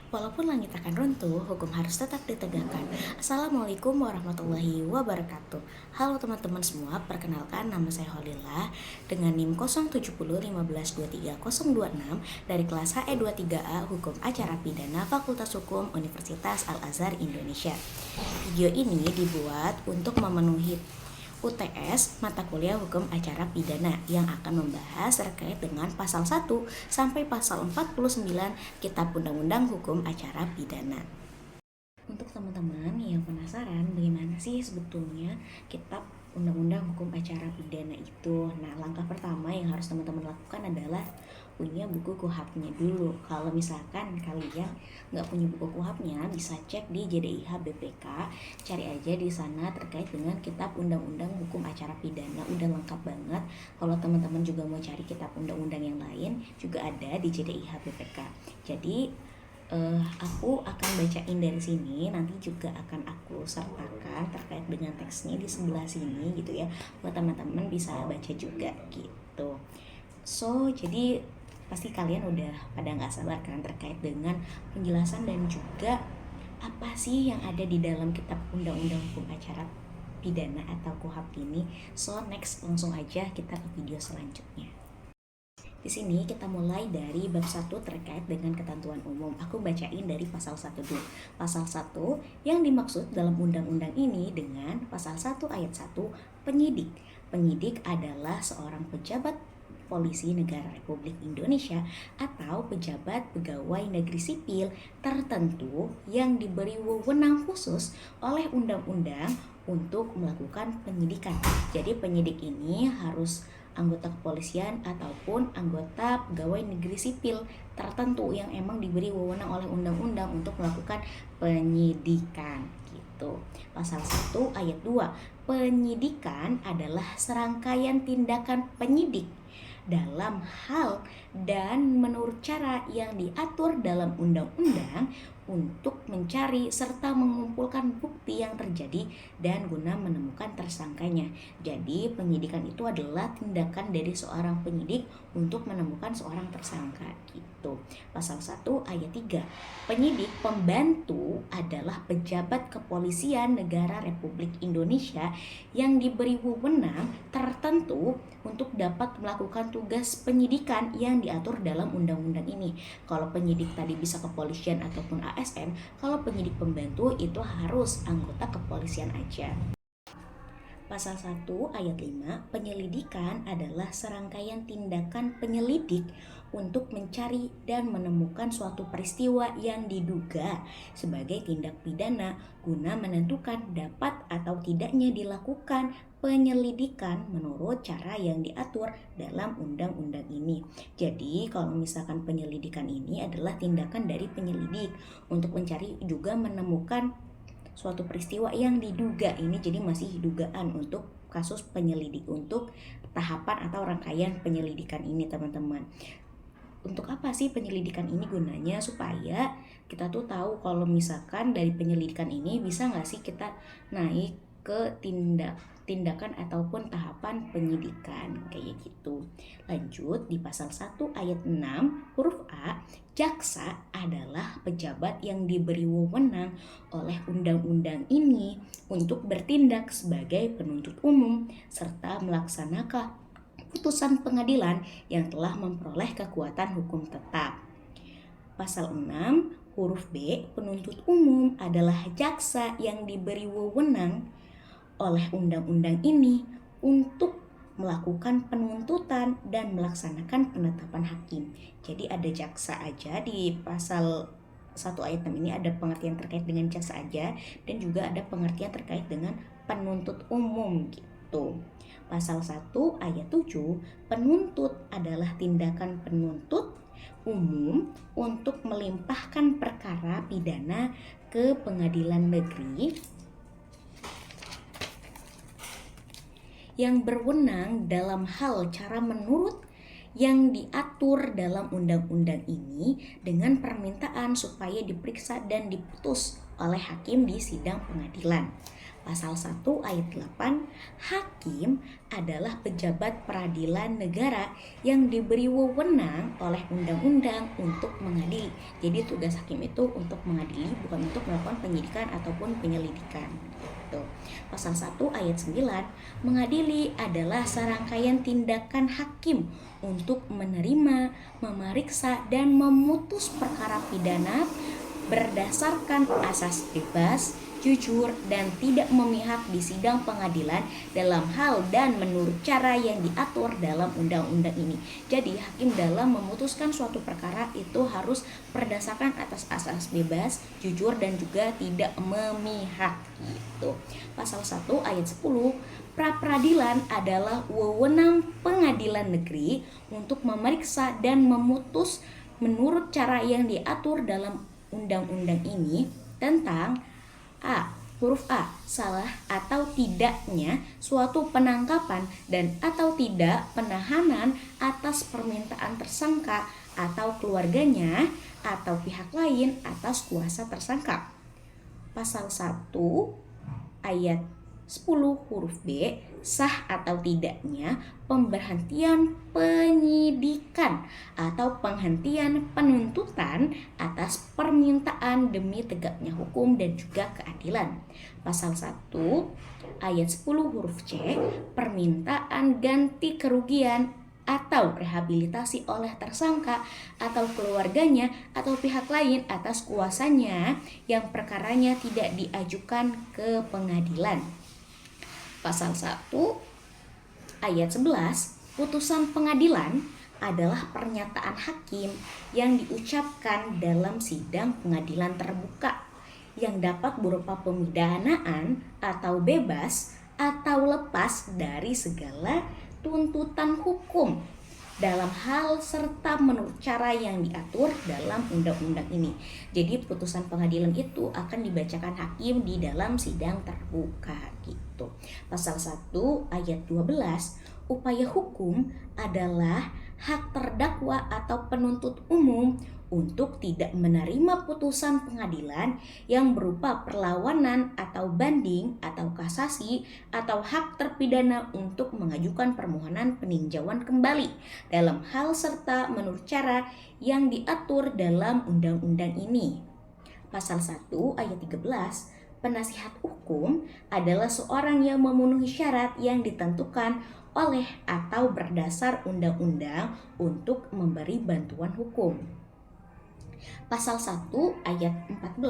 Walaupun langit akan runtuh, hukum harus tetap ditegakkan. Assalamualaikum warahmatullahi wabarakatuh. Halo teman-teman semua, perkenalkan nama saya Holila dengan NIM 07015230026 dari kelas HE23A Hukum Acara Pidana Fakultas Hukum Universitas Al-Azhar Indonesia. Video ini dibuat untuk memenuhi UTS mata kuliah hukum acara pidana yang akan membahas terkait dengan pasal 1 sampai pasal 49 Kitab Undang-Undang Hukum Acara Pidana. Untuk teman-teman yang penasaran bagaimana sih sebetulnya Kitab Undang-Undang Hukum Acara Pidana itu, nah langkah pertama yang harus teman-teman lakukan adalah punya buku KUHAP-nya dulu. Kalau misalkan kalian nggak punya buku KUHAP-nya, bisa cek di JDIH BPK, cari aja di sana terkait dengan Kitab Undang-Undang Hukum Acara Pidana, udah lengkap banget. Kalau teman-teman juga mau cari kitab undang-undang yang lain, juga ada di JDIH BPK. Jadi aku akan bacain dari sini, nanti juga akan aku sertakan terkait dengan teksnya di sebelah sini gitu ya, buat teman-teman bisa baca juga gitu. So, jadi pasti kalian udah pada nggak sabar kan terkait dengan penjelasan dan juga apa sih yang ada di dalam Kitab Undang-Undang Hukum Acara Pidana atau KUHAP ini. So, next langsung aja kita ke video selanjutnya. Di sini kita mulai dari bab 1 terkait dengan ketentuan umum. Aku bacain dari pasal 1 dulu. Pasal 1 yang dimaksud dalam undang-undang ini dengan pasal 1 ayat 1 penyidik. Penyidik adalah seorang pejabat polisi negara Republik Indonesia atau pejabat pegawai negeri sipil tertentu yang diberi wewenang khusus oleh undang-undang untuk melakukan penyidikan. Jadi penyidik ini harus anggota kepolisian ataupun anggota pegawai negeri sipil tertentu yang emang diberi wewenang oleh undang-undang untuk melakukan penyidikan gitu. Pasal 1 ayat 2, penyidikan adalah serangkaian tindakan penyidik dalam hal dan menurut cara yang diatur dalam undang-undang untuk mencari serta mengumpulkan bukti yang terjadi dan guna menemukan tersangkanya. Jadi penyidikan itu adalah tindakan dari seorang penyidik untuk menemukan seorang tersangka gitu. Pasal 1 ayat 3, penyidik pembantu adalah pejabat kepolisian negara Republik Indonesia yang diberi wewenang tertentu untuk dapat melakukan tugas penyidikan yang diatur dalam undang-undang ini. Kalau penyidik tadi bisa kepolisian ataupun ASN, kalau penyidik pembantu itu harus anggota kepolisian aja. Pasal 1 ayat 5, penyelidikan adalah serangkaian tindakan penyelidik untuk mencari dan menemukan suatu peristiwa yang diduga sebagai tindak pidana guna menentukan dapat atau tidaknya dilakukan penyelidikan menurut cara yang diatur dalam undang-undang ini. Jadi kalau misalkan penyelidikan ini adalah tindakan dari penyelidik untuk mencari juga menemukan suatu peristiwa yang diduga, ini jadi masih dugaan untuk kasus penyelidik, untuk tahapan atau rangkaian penyelidikan ini teman-teman. Untuk apa sih penyelidikan ini gunanya? Supaya kita tuh tahu kalau misalkan dari penyelidikan ini bisa nggak sih kita naik ke tindakan ataupun tahapan penyidikan kayak gitu. Lanjut di pasal 1 ayat 6 huruf A, jaksa adalah pejabat yang diberi wewenang oleh undang-undang ini untuk bertindak sebagai penuntut umum serta melaksanakan putusan pengadilan yang telah memperoleh kekuatan hukum tetap. Pasal 6 huruf B, penuntut umum adalah jaksa yang diberi wewenang oleh undang-undang ini untuk melakukan penuntutan dan melaksanakan penetapan hakim. Jadi ada jaksa aja di pasal 1 ayat 6 ini, ada pengertian terkait dengan jaksa aja dan juga ada pengertian terkait dengan penuntut umum gitu. Pasal 1 ayat 7, penuntut adalah tindakan penuntut umum untuk melimpahkan perkara pidana ke pengadilan negeri yang berwenang dalam hal cara menurut yang diatur dalam undang-undang ini dengan permintaan supaya diperiksa dan diputus oleh hakim di sidang pengadilan. Pasal 1 ayat 8, hakim adalah pejabat peradilan negara yang diberi wewenang oleh undang-undang untuk mengadili. Jadi tugas hakim itu untuk mengadili, bukan untuk melakukan penyidikan ataupun penyelidikan. Pasal 1 ayat 9, mengadili adalah serangkaian tindakan hakim untuk menerima, memeriksa, dan memutus perkara pidana berdasarkan asas bebas, jujur, dan tidak memihak di sidang pengadilan dalam hal dan menurut cara yang diatur dalam undang-undang ini. Jadi hakim dalam memutuskan suatu perkara itu harus berdasarkan atas asas bebas, jujur, dan juga tidak memihak gitu. Pasal 1 ayat 10, pra-peradilan adalah wewenang pengadilan negeri untuk memeriksa dan memutus menurut cara yang diatur dalam undang-undang ini tentang huruf A, salah atau tidaknya suatu penangkapan dan atau tidak penahanan atas permintaan tersangka atau keluarganya atau pihak lain atas kuasa tersangka. Pasal 1 ayat 10 huruf B, sah atau tidaknya pemberhentian penyidikan atau penghentian penuntutan atas permintaan demi tegaknya hukum dan juga keadilan. Pasal 1 ayat 10 huruf C, permintaan ganti kerugian atau rehabilitasi oleh tersangka atau keluarganya atau pihak lain atas kuasanya yang perkaranya tidak diajukan ke pengadilan. Pasal 1 ayat 11, putusan pengadilan adalah pernyataan hakim yang diucapkan dalam sidang pengadilan terbuka yang dapat berupa pemidanaan atau bebas atau lepas dari segala tuntutan hukum dalam hal serta menurut cara yang diatur dalam undang-undang ini. Jadi putusan pengadilan itu akan dibacakan hakim di dalam sidang terbuka gitu. Pasal 1 ayat 12, upaya hukum adalah hak terdakwa atau penuntut umum untuk tidak menerima putusan pengadilan yang berupa perlawanan atau banding atau kasasi atau hak terpidana untuk mengajukan permohonan peninjauan kembali dalam hal serta menurut cara yang diatur dalam undang-undang ini. Pasal 1 ayat 13, penasihat hukum adalah seorang yang memenuhi syarat yang ditentukan oleh atau berdasar undang-undang untuk memberi bantuan hukum. Pasal 1 ayat 14,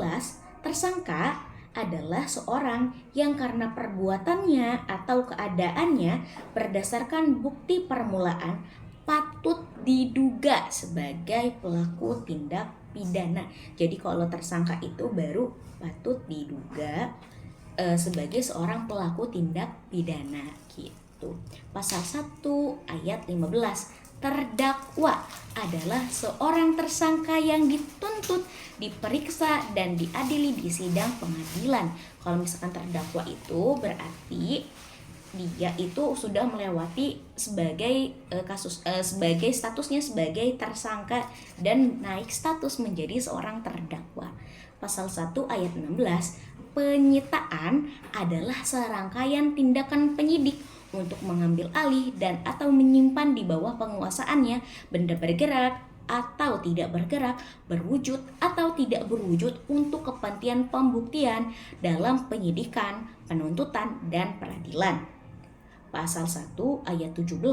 tersangka adalah seorang yang karena perbuatannya atau keadaannya berdasarkan bukti permulaan patut diduga sebagai pelaku tindak pidana. Jadi kalau tersangka itu baru patut diduga sebagai seorang pelaku tindak pidana gitu. Pasal 1 ayat 15, terdakwa adalah seorang tersangka yang dituntut, diperiksa, dan diadili di sidang pengadilan. Kalau misalkan terdakwa itu berarti dia itu sudah melewati sebagai sebagai statusnya sebagai tersangka dan naik status menjadi seorang terdakwa. Pasal 1 ayat 16, penyitaan adalah serangkaian tindakan penyidik untuk mengambil alih dan atau menyimpan di bawah penguasaannya benda bergerak atau tidak bergerak, berwujud atau tidak berwujud untuk kepentingan pembuktian dalam penyidikan, penuntutan, dan peradilan. Pasal 1 ayat 17,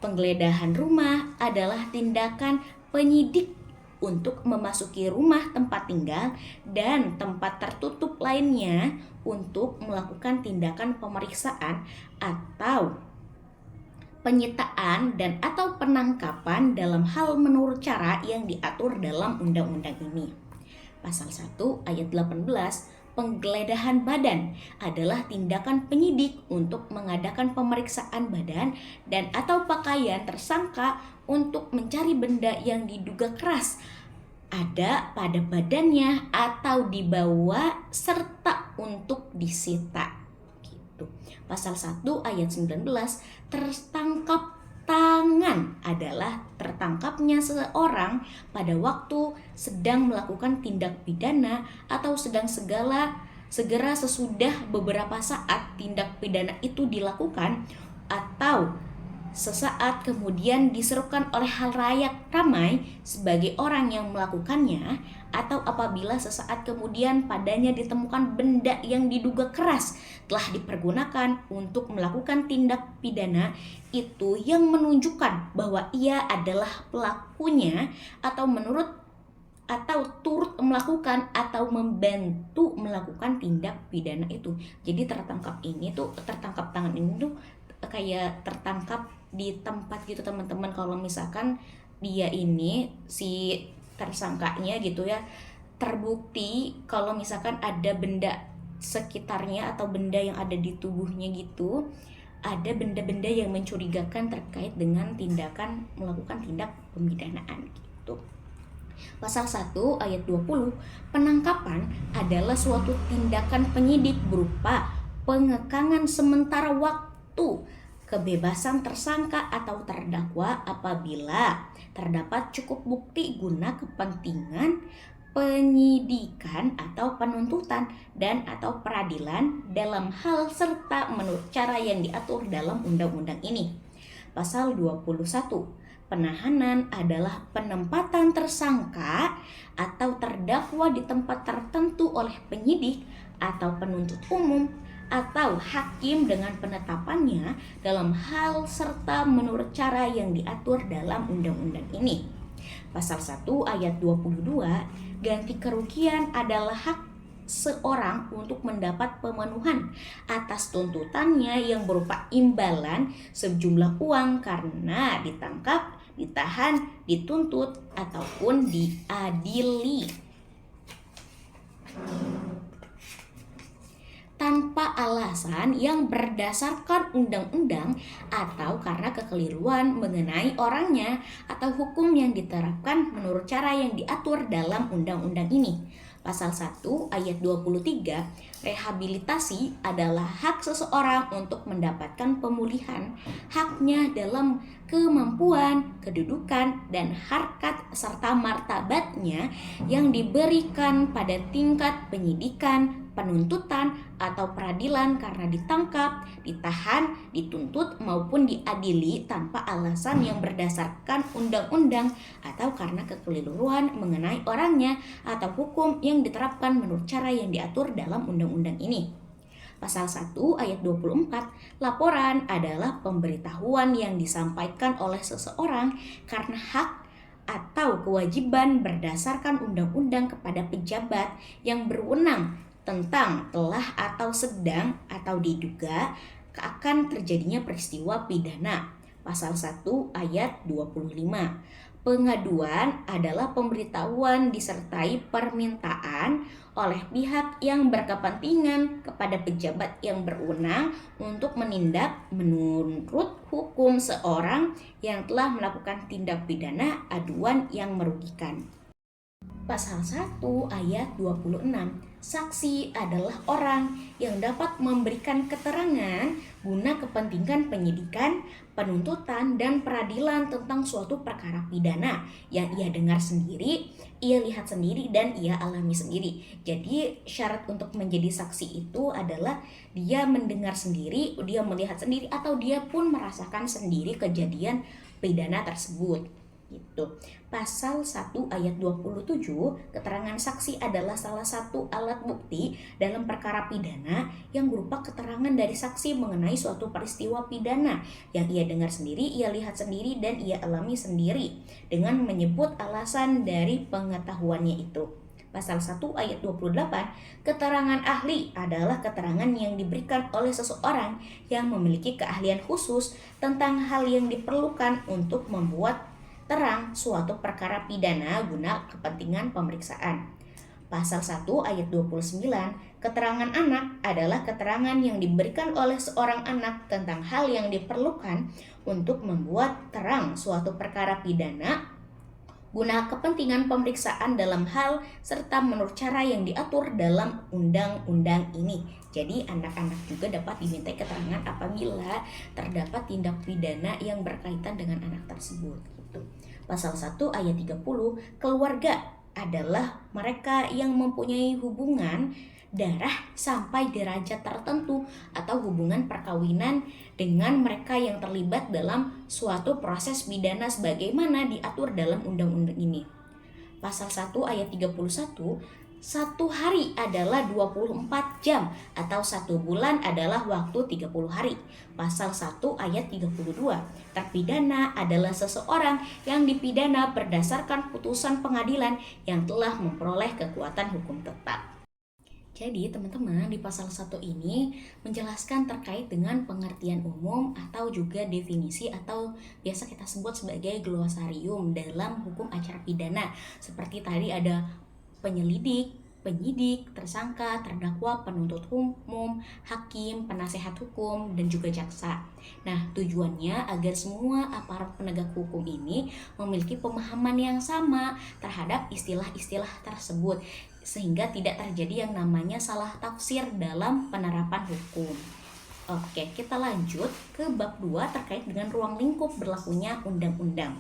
penggeledahan rumah adalah tindakan penyidik untuk memasuki rumah tempat tinggal dan tempat tertutup lainnya untuk melakukan tindakan pemeriksaan atau penyitaan dan atau penangkapan dalam hal menurut cara yang diatur dalam undang-undang ini. Pasal 1 ayat 18, penggeledahan badan adalah tindakan penyidik untuk mengadakan pemeriksaan badan dan atau pakaian tersangka untuk mencari benda yang diduga keras ada pada badannya atau dibawa serta untuk disita gitu. Pasal 1 ayat 19, tertangkap tangan adalah tertangkapnya seseorang pada waktu sedang melakukan tindak pidana atau segera sesudah beberapa saat tindak pidana itu dilakukan, atau sesaat kemudian diserukan oleh halayak ramai sebagai orang yang melakukannya, atau apabila sesaat kemudian padanya ditemukan benda yang diduga keras telah dipergunakan untuk melakukan tindak pidana itu yang menunjukkan bahwa ia adalah pelakunya atau turut melakukan atau membantu melakukan tindak pidana itu. Jadi tertangkap tangan ini tuh kayak tertangkap di tempat gitu teman-teman. Kalau misalkan dia ini si tersangkanya gitu ya, terbukti kalau misalkan ada benda sekitarnya atau benda yang ada di tubuhnya gitu, ada benda-benda yang mencurigakan terkait dengan melakukan tindak pemidanaan gitu. Pasal 1 ayat 20, penangkapan adalah suatu tindakan penyidik berupa pengekangan sementara waktu kebebasan tersangka atau terdakwa apabila terdapat cukup bukti guna kepentingan penyidikan atau penuntutan dan atau peradilan dalam hal serta menurut cara yang diatur dalam undang-undang ini. Pasal 21, penahanan adalah penempatan tersangka atau terdakwa di tempat tertentu oleh penyidik atau penuntut umum atau hakim dengan penetapannya dalam hal serta menurut cara yang diatur dalam undang-undang ini. Pasal 1 ayat 22, ganti kerugian adalah hak seorang untuk mendapat pemenuhan atas tuntutannya yang berupa imbalan sejumlah uang karena ditangkap, ditahan, dituntut, ataupun diadili tanpa alasan yang berdasarkan undang-undang atau karena kekeliruan mengenai orangnya atau hukum yang diterapkan menurut cara yang diatur dalam undang-undang ini. Pasal 1 ayat 23, rehabilitasi adalah hak seseorang untuk mendapatkan pemulihan haknya dalam kemampuan, kedudukan, dan harkat serta martabatnya yang diberikan pada tingkat penyidikan, penuntutan, atau peradilan karena ditangkap, ditahan, dituntut, maupun diadili tanpa alasan yang berdasarkan undang-undang atau karena kekeliruan mengenai orangnya atau hukum yang diterapkan menurut cara yang diatur dalam undang-undang ini. Pasal 1 ayat 24, laporan adalah pemberitahuan yang disampaikan oleh seseorang karena hak atau kewajiban berdasarkan undang-undang kepada pejabat yang berwenang tentang telah atau sedang atau diduga akan terjadinya peristiwa pidana. Pasal 1 ayat 25. Pengaduan adalah pemberitahuan disertai permintaan oleh pihak yang berkepentingan kepada pejabat yang berwenang untuk menindak menurut hukum seorang yang telah melakukan tindak pidana aduan yang merugikan. Pasal 1 ayat 26, saksi adalah orang yang dapat memberikan keterangan guna kepentingan penyidikan, penuntutan, dan peradilan tentang suatu perkara pidana yang ia dengar sendiri, ia lihat sendiri, dan ia alami sendiri. Jadi syarat untuk menjadi saksi itu adalah dia mendengar sendiri, dia melihat sendiri, atau dia pun merasakan sendiri kejadian pidana tersebut. Gitu. Pasal 1 ayat 27, keterangan saksi adalah salah satu alat bukti dalam perkara pidana yang berupa keterangan dari saksi mengenai suatu peristiwa pidana yang ia dengar sendiri, ia lihat sendiri, dan ia alami sendiri dengan menyebut alasan dari pengetahuannya itu. Pasal 1 ayat 28, keterangan ahli adalah keterangan yang diberikan oleh seseorang yang memiliki keahlian khusus tentang hal yang diperlukan untuk membuat terang suatu perkara pidana guna kepentingan pemeriksaan. Pasal 1 ayat 29, keterangan anak adalah keterangan yang diberikan oleh seorang anak tentang hal yang diperlukan untuk membuat terang suatu perkara pidana guna kepentingan pemeriksaan dalam hal serta menurut cara yang diatur dalam undang-undang ini. Jadi anak-anak juga dapat dimintai keterangan apabila terdapat tindak pidana yang berkaitan dengan anak tersebut. Gitu. Pasal 1 ayat 30, keluarga adalah mereka yang mempunyai hubungan darah sampai derajat tertentu atau hubungan perkawinan dengan mereka yang terlibat dalam suatu proses pidana sebagaimana diatur dalam undang-undang ini. Pasal 1 ayat 31, 1 hari adalah 24 jam atau 1 bulan adalah waktu 30 hari. Pasal 1 ayat 32, terpidana adalah seseorang yang dipidana berdasarkan putusan pengadilan yang telah memperoleh kekuatan hukum tetap. Jadi teman-teman, di pasal 1 ini menjelaskan terkait dengan pengertian umum atau juga definisi atau biasa kita sebut sebagai glosarium dalam hukum acara pidana. Seperti tadi ada penyelidik, penyidik, tersangka, terdakwa, penuntut umum, hakim, penasehat hukum, dan juga jaksa. Nah, tujuannya agar semua aparat penegak hukum ini memiliki pemahaman yang sama terhadap istilah-istilah tersebut, sehingga tidak terjadi yang namanya salah tafsir dalam penerapan hukum. Oke, kita lanjut ke bab 2 terkait dengan ruang lingkup berlakunya undang-undang.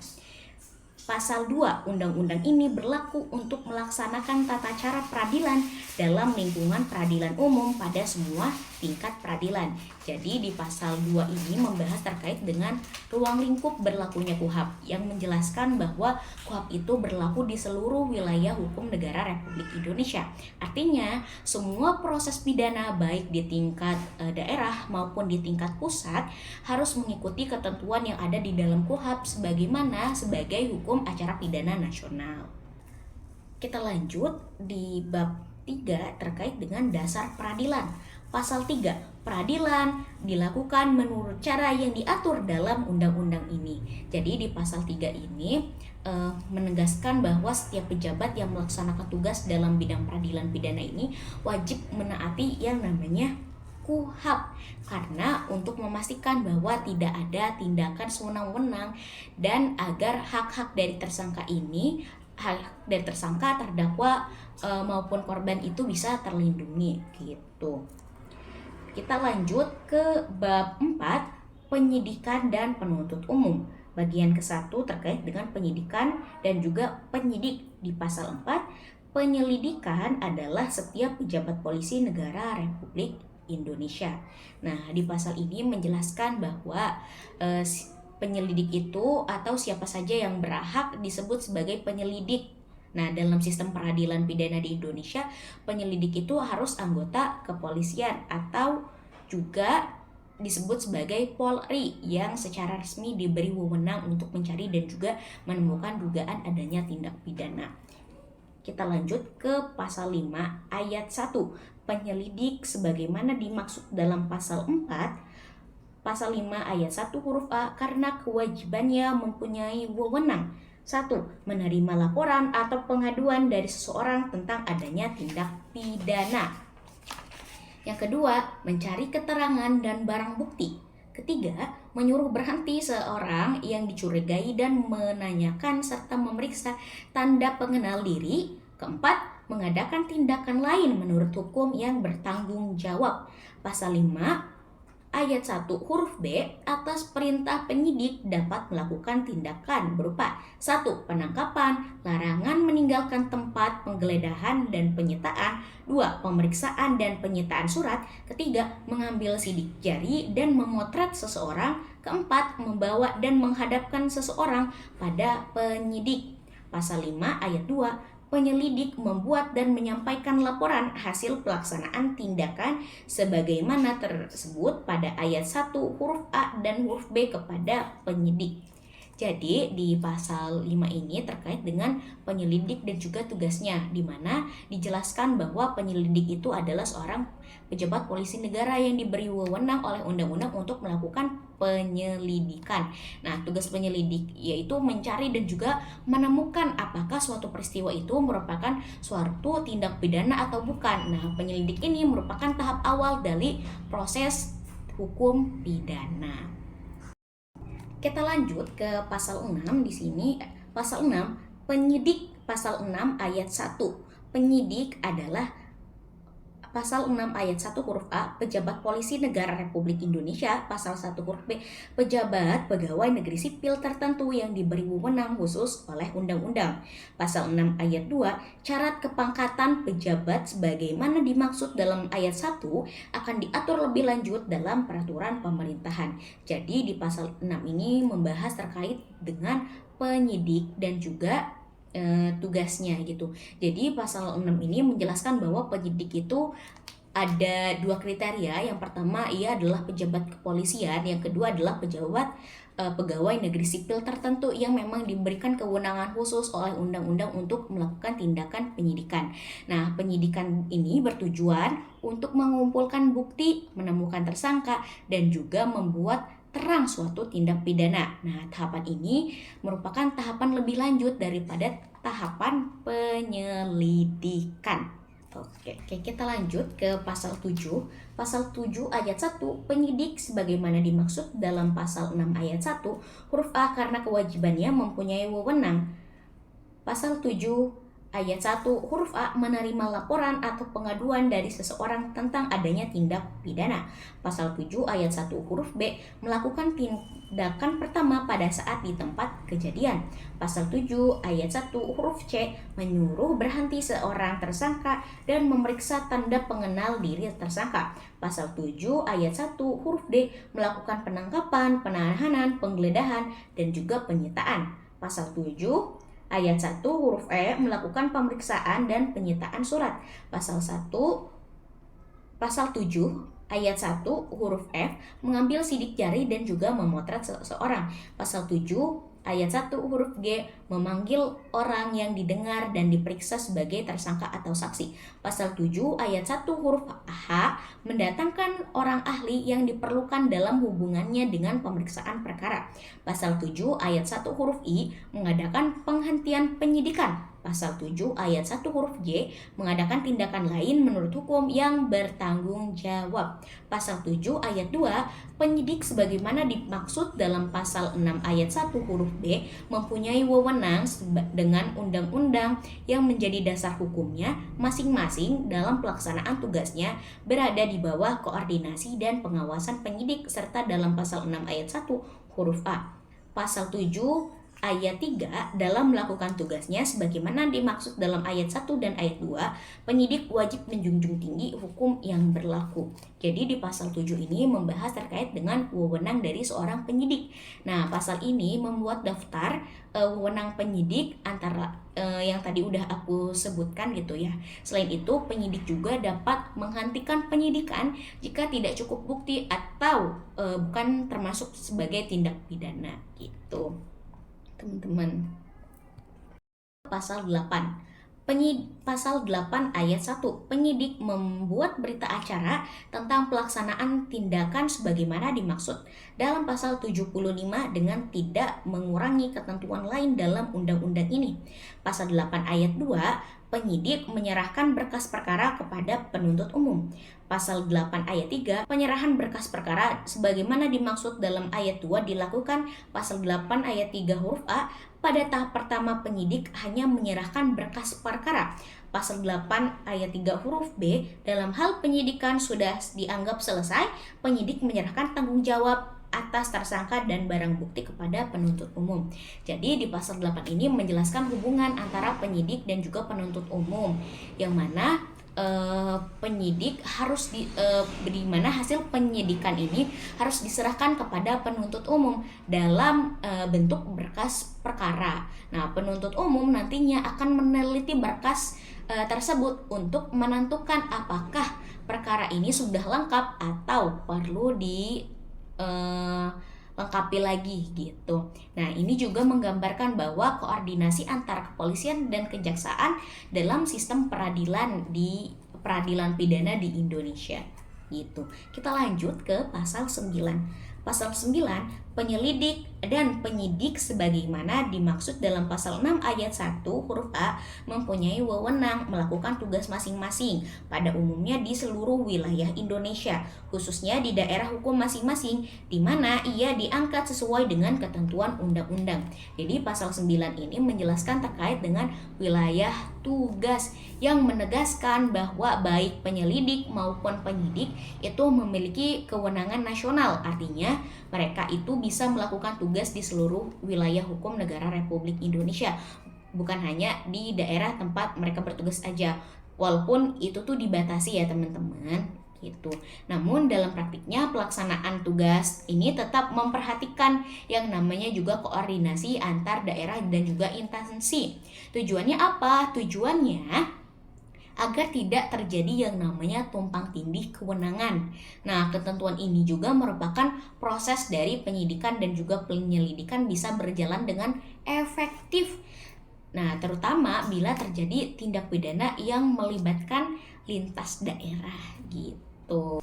Pasal 2 undang-undang ini berlaku untuk melaksanakan tata cara peradilan dalam lingkungan peradilan umum pada semua tingkat peradilan. Jadi di pasal 2 ini membahas terkait dengan ruang lingkup berlakunya KUHAP yang menjelaskan bahwa KUHAP itu berlaku di seluruh wilayah hukum negara Republik Indonesia. Artinya semua proses pidana baik di tingkat daerah maupun di tingkat pusat harus mengikuti ketentuan yang ada di dalam KUHAP sebagai hukum acara pidana nasional. Kita lanjut di bab 3 terkait dengan dasar peradilan. Pasal 3, peradilan dilakukan menurut cara yang diatur dalam undang-undang ini. Jadi di pasal 3 ini menegaskan bahwa setiap pejabat yang melaksanakan tugas dalam bidang peradilan pidana ini wajib menaati yang namanya KUHAP, karena untuk memastikan bahwa tidak ada tindakan sewenang-wenang dan agar hak-hak dari tersangka ini, hak dari tersangka, terdakwa maupun korban itu bisa terlindungi gitu. Kita lanjut ke bab 4, penyidikan dan penuntut umum. Bagian ke-1 terkait dengan penyidikan dan juga penyidik. Di pasal 4, penyelidikan adalah setiap pejabat polisi negara Republik Indonesia. Nah, di pasal ini menjelaskan bahwa penyelidik itu atau siapa saja yang berhak disebut sebagai penyelidik. Nah, dalam sistem peradilan pidana di Indonesia, penyelidik itu harus anggota kepolisian atau juga disebut sebagai Polri yang secara resmi diberi wewenang untuk mencari dan juga menemukan dugaan adanya tindak pidana. Kita lanjut ke pasal 5 ayat 1. Penyelidik sebagaimana dimaksud dalam pasal 4, pasal 5 ayat 1 huruf A, karena kewajibannya mempunyai wewenang 1. Menerima laporan atau pengaduan dari seseorang tentang adanya tindak pidana. Yang kedua, mencari keterangan dan barang bukti. Ketiga, menyuruh berhenti seorang yang dicurigai dan menanyakan serta memeriksa tanda pengenal diri. Keempat, mengadakan tindakan lain menurut hukum yang bertanggung jawab. Pasal 5 ayat 1 huruf B, atas perintah penyidik dapat melakukan tindakan berupa 1. Penangkapan, larangan meninggalkan tempat, penggeledahan dan penyitaan. 2. Pemeriksaan dan penyitaan surat. Ketiga, mengambil sidik jari dan memotret seseorang. Keempat, membawa dan menghadapkan seseorang pada penyidik. Pasal 5 ayat 2, penyelidik membuat dan menyampaikan laporan hasil pelaksanaan tindakan sebagaimana tersebut pada ayat 1 huruf A dan huruf B kepada penyidik. Jadi di pasal 5 ini terkait dengan penyelidik dan juga tugasnya, di mana dijelaskan bahwa penyelidik itu adalah seorang pejabat polisi negara yang diberi wewenang oleh undang-undang untuk melakukan penyelidikan. Nah, tugas penyelidik yaitu mencari dan juga menemukan apakah suatu peristiwa itu merupakan suatu tindak pidana atau bukan. Nah, penyelidik ini merupakan tahap awal dari proses hukum pidana. Kita lanjut ke pasal 6 di sini. Pasal 6, penyidik, pasal 6 ayat 1. Penyidik adalah Pasal 6 ayat 1 huruf A, pejabat polisi negara Republik Indonesia. Pasal 1 huruf B, pejabat pegawai negeri sipil tertentu yang diberi wewenang khusus oleh undang-undang. Pasal 6 ayat 2, syarat kepangkatan pejabat sebagaimana dimaksud dalam ayat 1 akan diatur lebih lanjut dalam peraturan pemerintahan. Jadi di pasal 6 ini membahas terkait dengan penyidik dan juga tugasnya gitu. Jadi pasal 6 ini menjelaskan bahwa penyidik itu ada dua kriteria. Yang pertama ia adalah pejabat kepolisian, yang kedua adalah pejabat pegawai negeri sipil tertentu yang memang diberikan kewenangan khusus oleh undang-undang untuk melakukan tindakan penyidikan. Nah, penyidikan ini bertujuan untuk mengumpulkan bukti, menemukan tersangka, dan juga membuat terang suatu tindak pidana. Nah, tahapan ini merupakan tahapan lebih lanjut daripada tahapan penyelidikan. Oke, kita lanjut ke pasal 7. Pasal 7 ayat 1, penyidik sebagaimana dimaksud dalam pasal 6 ayat 1 huruf A karena kewajibannya mempunyai wewenang. Pasal 7 ayat 1 huruf A menerima laporan atau pengaduan dari seseorang tentang adanya tindak pidana. Pasal 7 ayat 1 huruf B melakukan tindakan pertama pada saat di tempat kejadian. Pasal 7 ayat 1 huruf C menyuruh berhenti seorang tersangka dan memeriksa tanda pengenal diri tersangka. Pasal 7 ayat 1 huruf D melakukan penangkapan, penahanan, penggeledahan, dan juga penyitaan. Pasal 7 ayat 1 huruf E melakukan pemeriksaan dan penyitaan surat. Pasal 7 ayat 1 huruf F mengambil sidik jari dan juga memotret seseorang. Pasal 7 ayat 1 huruf G memanggil orang yang didengar dan diperiksa sebagai tersangka atau saksi. Pasal 7 ayat 1 huruf H mendatangkan orang ahli yang diperlukan dalam hubungannya dengan pemeriksaan perkara. Pasal 7 ayat 1 huruf I mengadakan penghentian penyidikan. Pasal 7 ayat 1 huruf J mengadakan tindakan lain menurut hukum yang bertanggung jawab. Pasal 7 ayat 2 penyidik sebagaimana dimaksud dalam pasal 6 ayat 1 huruf B mempunyai wewenang dengan undang-undang yang menjadi dasar hukumnya masing-masing dalam pelaksanaan tugasnya berada di bawah koordinasi dan pengawasan penyidik serta dalam pasal 6 ayat 1 huruf A. Pasal 7 ayat 3 dalam melakukan tugasnya sebagaimana dimaksud dalam ayat 1 dan ayat 2, penyidik wajib menjunjung tinggi hukum yang berlaku. Jadi di pasal 7 ini membahas terkait dengan wewenang dari seorang penyidik. Nah, pasal ini membuat daftar wewenang penyidik antara yang tadi udah aku sebutkan gitu ya. Selain itu, penyidik juga dapat menghentikan penyidikan jika tidak cukup bukti atau bukan termasuk sebagai tindak pidana gitu. Teman-teman. Pasal 8. Pasal 8 ayat 1. Penyidik membuat berita acara tentang pelaksanaan tindakan sebagaimana dimaksud dalam pasal 75 dengan tidak mengurangi ketentuan lain dalam undang-undang ini. Pasal 8 ayat 2, penyidik menyerahkan berkas perkara kepada penuntut umum. Pasal 8 ayat 3, penyerahan berkas perkara sebagaimana dimaksud dalam ayat 2 dilakukan. Pasal 8 ayat 3 huruf A, pada tahap pertama penyidik hanya menyerahkan berkas perkara. Pasal 8 ayat 3 huruf B, dalam hal penyidikan sudah dianggap selesai, penyidik menyerahkan tanggung jawab atas tersangka dan barang bukti kepada penuntut umum. Jadi di pasal 8 ini menjelaskan hubungan antara penyidik dan juga penuntut umum, yang mana penyidik harus di mana hasil penyidikan ini harus diserahkan kepada penuntut umum dalam bentuk berkas perkara. Nah, penuntut umum nantinya akan meneliti berkas tersebut untuk menentukan apakah perkara ini sudah lengkap atau perlu lengkapi lagi gitu. Nah, ini juga menggambarkan bahwa koordinasi antara kepolisian dan kejaksaan dalam sistem peradilan pidana di Indonesia gitu. Kita lanjut ke pasal 9. Pasal 9, penyelidik dan penyidik sebagaimana dimaksud dalam pasal 6 ayat 1 huruf A mempunyai wewenang melakukan tugas masing-masing pada umumnya di seluruh wilayah Indonesia, khususnya di daerah hukum masing-masing di mana ia diangkat sesuai dengan ketentuan undang-undang. Jadi pasal 9 ini menjelaskan terkait dengan wilayah tugas yang menegaskan bahwa baik penyelidik maupun penyidik itu memiliki kewenangan nasional, artinya mereka itu bisa melakukan tugas di seluruh wilayah hukum negara Republik Indonesia, bukan hanya di daerah tempat mereka bertugas aja, walaupun itu tuh dibatasi ya teman-teman gitu. Namun dalam praktiknya pelaksanaan tugas ini tetap memperhatikan yang namanya juga koordinasi antar daerah dan juga instansi. Tujuannya apa? Tujuannya agar tidak terjadi yang namanya tumpang tindih kewenangan. Nah, ketentuan ini juga merupakan proses dari penyidikan dan juga penyelidikan bisa berjalan dengan efektif. Nah, terutama bila terjadi tindak pidana yang melibatkan lintas daerah gitu.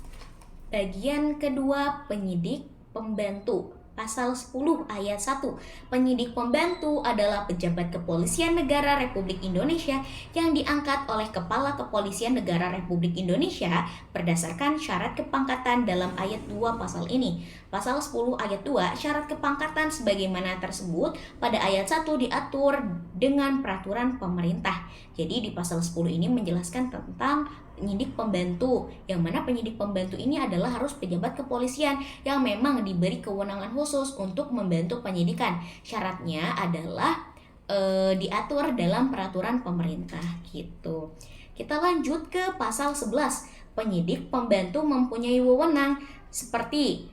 Bagian kedua, penyidik pembantu. Pasal 10 ayat 1, penyidik pembantu adalah pejabat kepolisian negara Republik Indonesia yang diangkat oleh Kepala Kepolisian Negara Republik Indonesia berdasarkan syarat kepangkatan dalam ayat 2 pasal ini. Pasal 10 ayat 2, syarat kepangkatan sebagaimana tersebut pada ayat 1 diatur dengan peraturan pemerintah. Jadi di pasal 10 ini menjelaskan tentang penyidik pembantu, yang mana penyidik pembantu ini adalah harus pejabat kepolisian yang memang diberi kewenangan khusus untuk membantu penyidikan. Syaratnya adalah diatur dalam peraturan pemerintah gitu. Kita lanjut ke pasal 11. Penyidik pembantu mempunyai wewenang seperti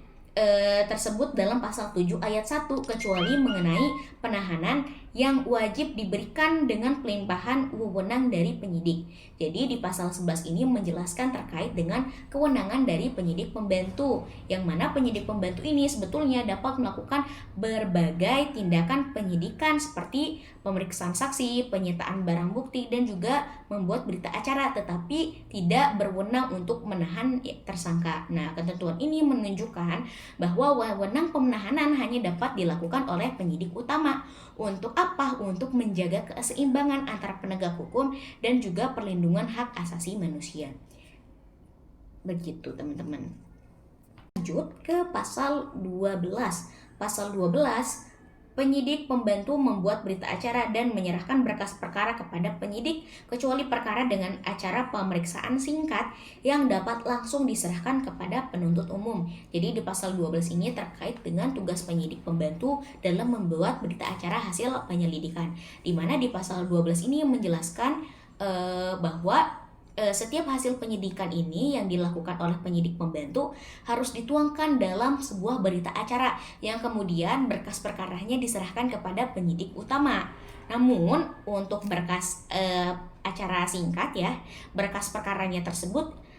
tersebut dalam pasal 7 ayat 1 kecuali mengenai penahanan yang wajib diberikan dengan pelimpahan wewenang dari penyidik. Jadi di pasal 11 ini menjelaskan terkait dengan kewenangan dari penyidik pembantu, yang mana penyidik pembantu ini sebetulnya dapat melakukan berbagai tindakan penyidikan seperti pemeriksaan saksi, penyitaan barang bukti, dan juga membuat berita acara, tetapi tidak berwenang untuk menahan tersangka. Nah, ketentuan ini menunjukkan bahwa wewenang pemenahanan hanya dapat dilakukan oleh penyidik utama. Untuk apa? Untuk menjaga keseimbangan antara penegak hukum dan juga perlindungan hak asasi manusia. Begitu teman-teman. Lanjut ke pasal 12. Pasal 12, penyidik pembantu membuat berita acara dan menyerahkan berkas perkara kepada penyidik kecuali perkara dengan acara pemeriksaan singkat yang dapat langsung diserahkan kepada penuntut umum. Jadi di pasal 12 ini terkait dengan tugas penyidik pembantu dalam membuat berita acara hasil penyelidikan. Di mana di pasal 12 ini menjelaskan bahwa setiap hasil penyidikan ini yang dilakukan oleh penyidik pembantu harus dituangkan dalam sebuah berita acara yang kemudian berkas perkaranya diserahkan kepada penyidik utama. Namun untuk berkas acara singkat ya, berkas perkaranya tersebut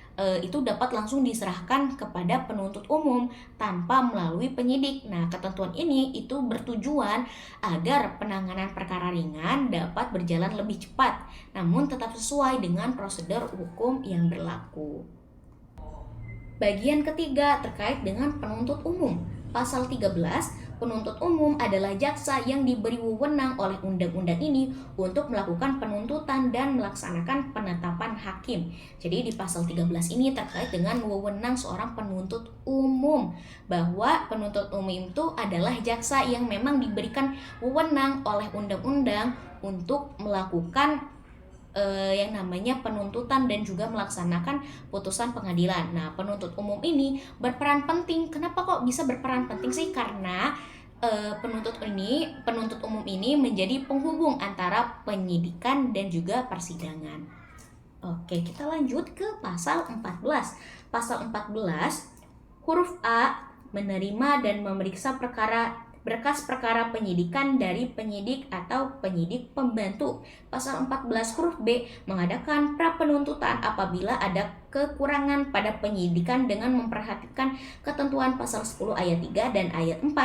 itu dapat langsung diserahkan kepada penuntut umum tanpa melalui penyidik. Nah, ketentuan ini itu bertujuan agar penanganan perkara ringan dapat berjalan lebih cepat, namun tetap sesuai dengan prosedur hukum yang berlaku. Bagian ketiga terkait dengan penuntut umum. Pasal 13, penuntut umum adalah jaksa yang diberi wewenang oleh undang-undang ini untuk melakukan penuntutan dan melaksanakan penetapan hakim. Jadi di pasal 13 ini terkait dengan wewenang seorang penuntut umum, bahwa penuntut umum itu adalah jaksa yang memang diberikan wewenang oleh undang-undang untuk melakukan yang namanya penuntutan dan juga melaksanakan putusan pengadilan. Nah, penuntut umum ini berperan penting. Kenapa kok bisa berperan penting sih? Karena penuntut umum ini menjadi penghubung antara penyidikan dan juga persidangan. Oke, kita lanjut ke pasal 14. Pasal 14 huruf A, menerima dan memeriksa berkas perkara penyidikan dari penyidik atau penyidik pembantu. Pasal 14 huruf B, mengadakan prapenuntutan apabila ada kekurangan pada penyidikan dengan memperhatikan ketentuan pasal 10 ayat 3 dan ayat 4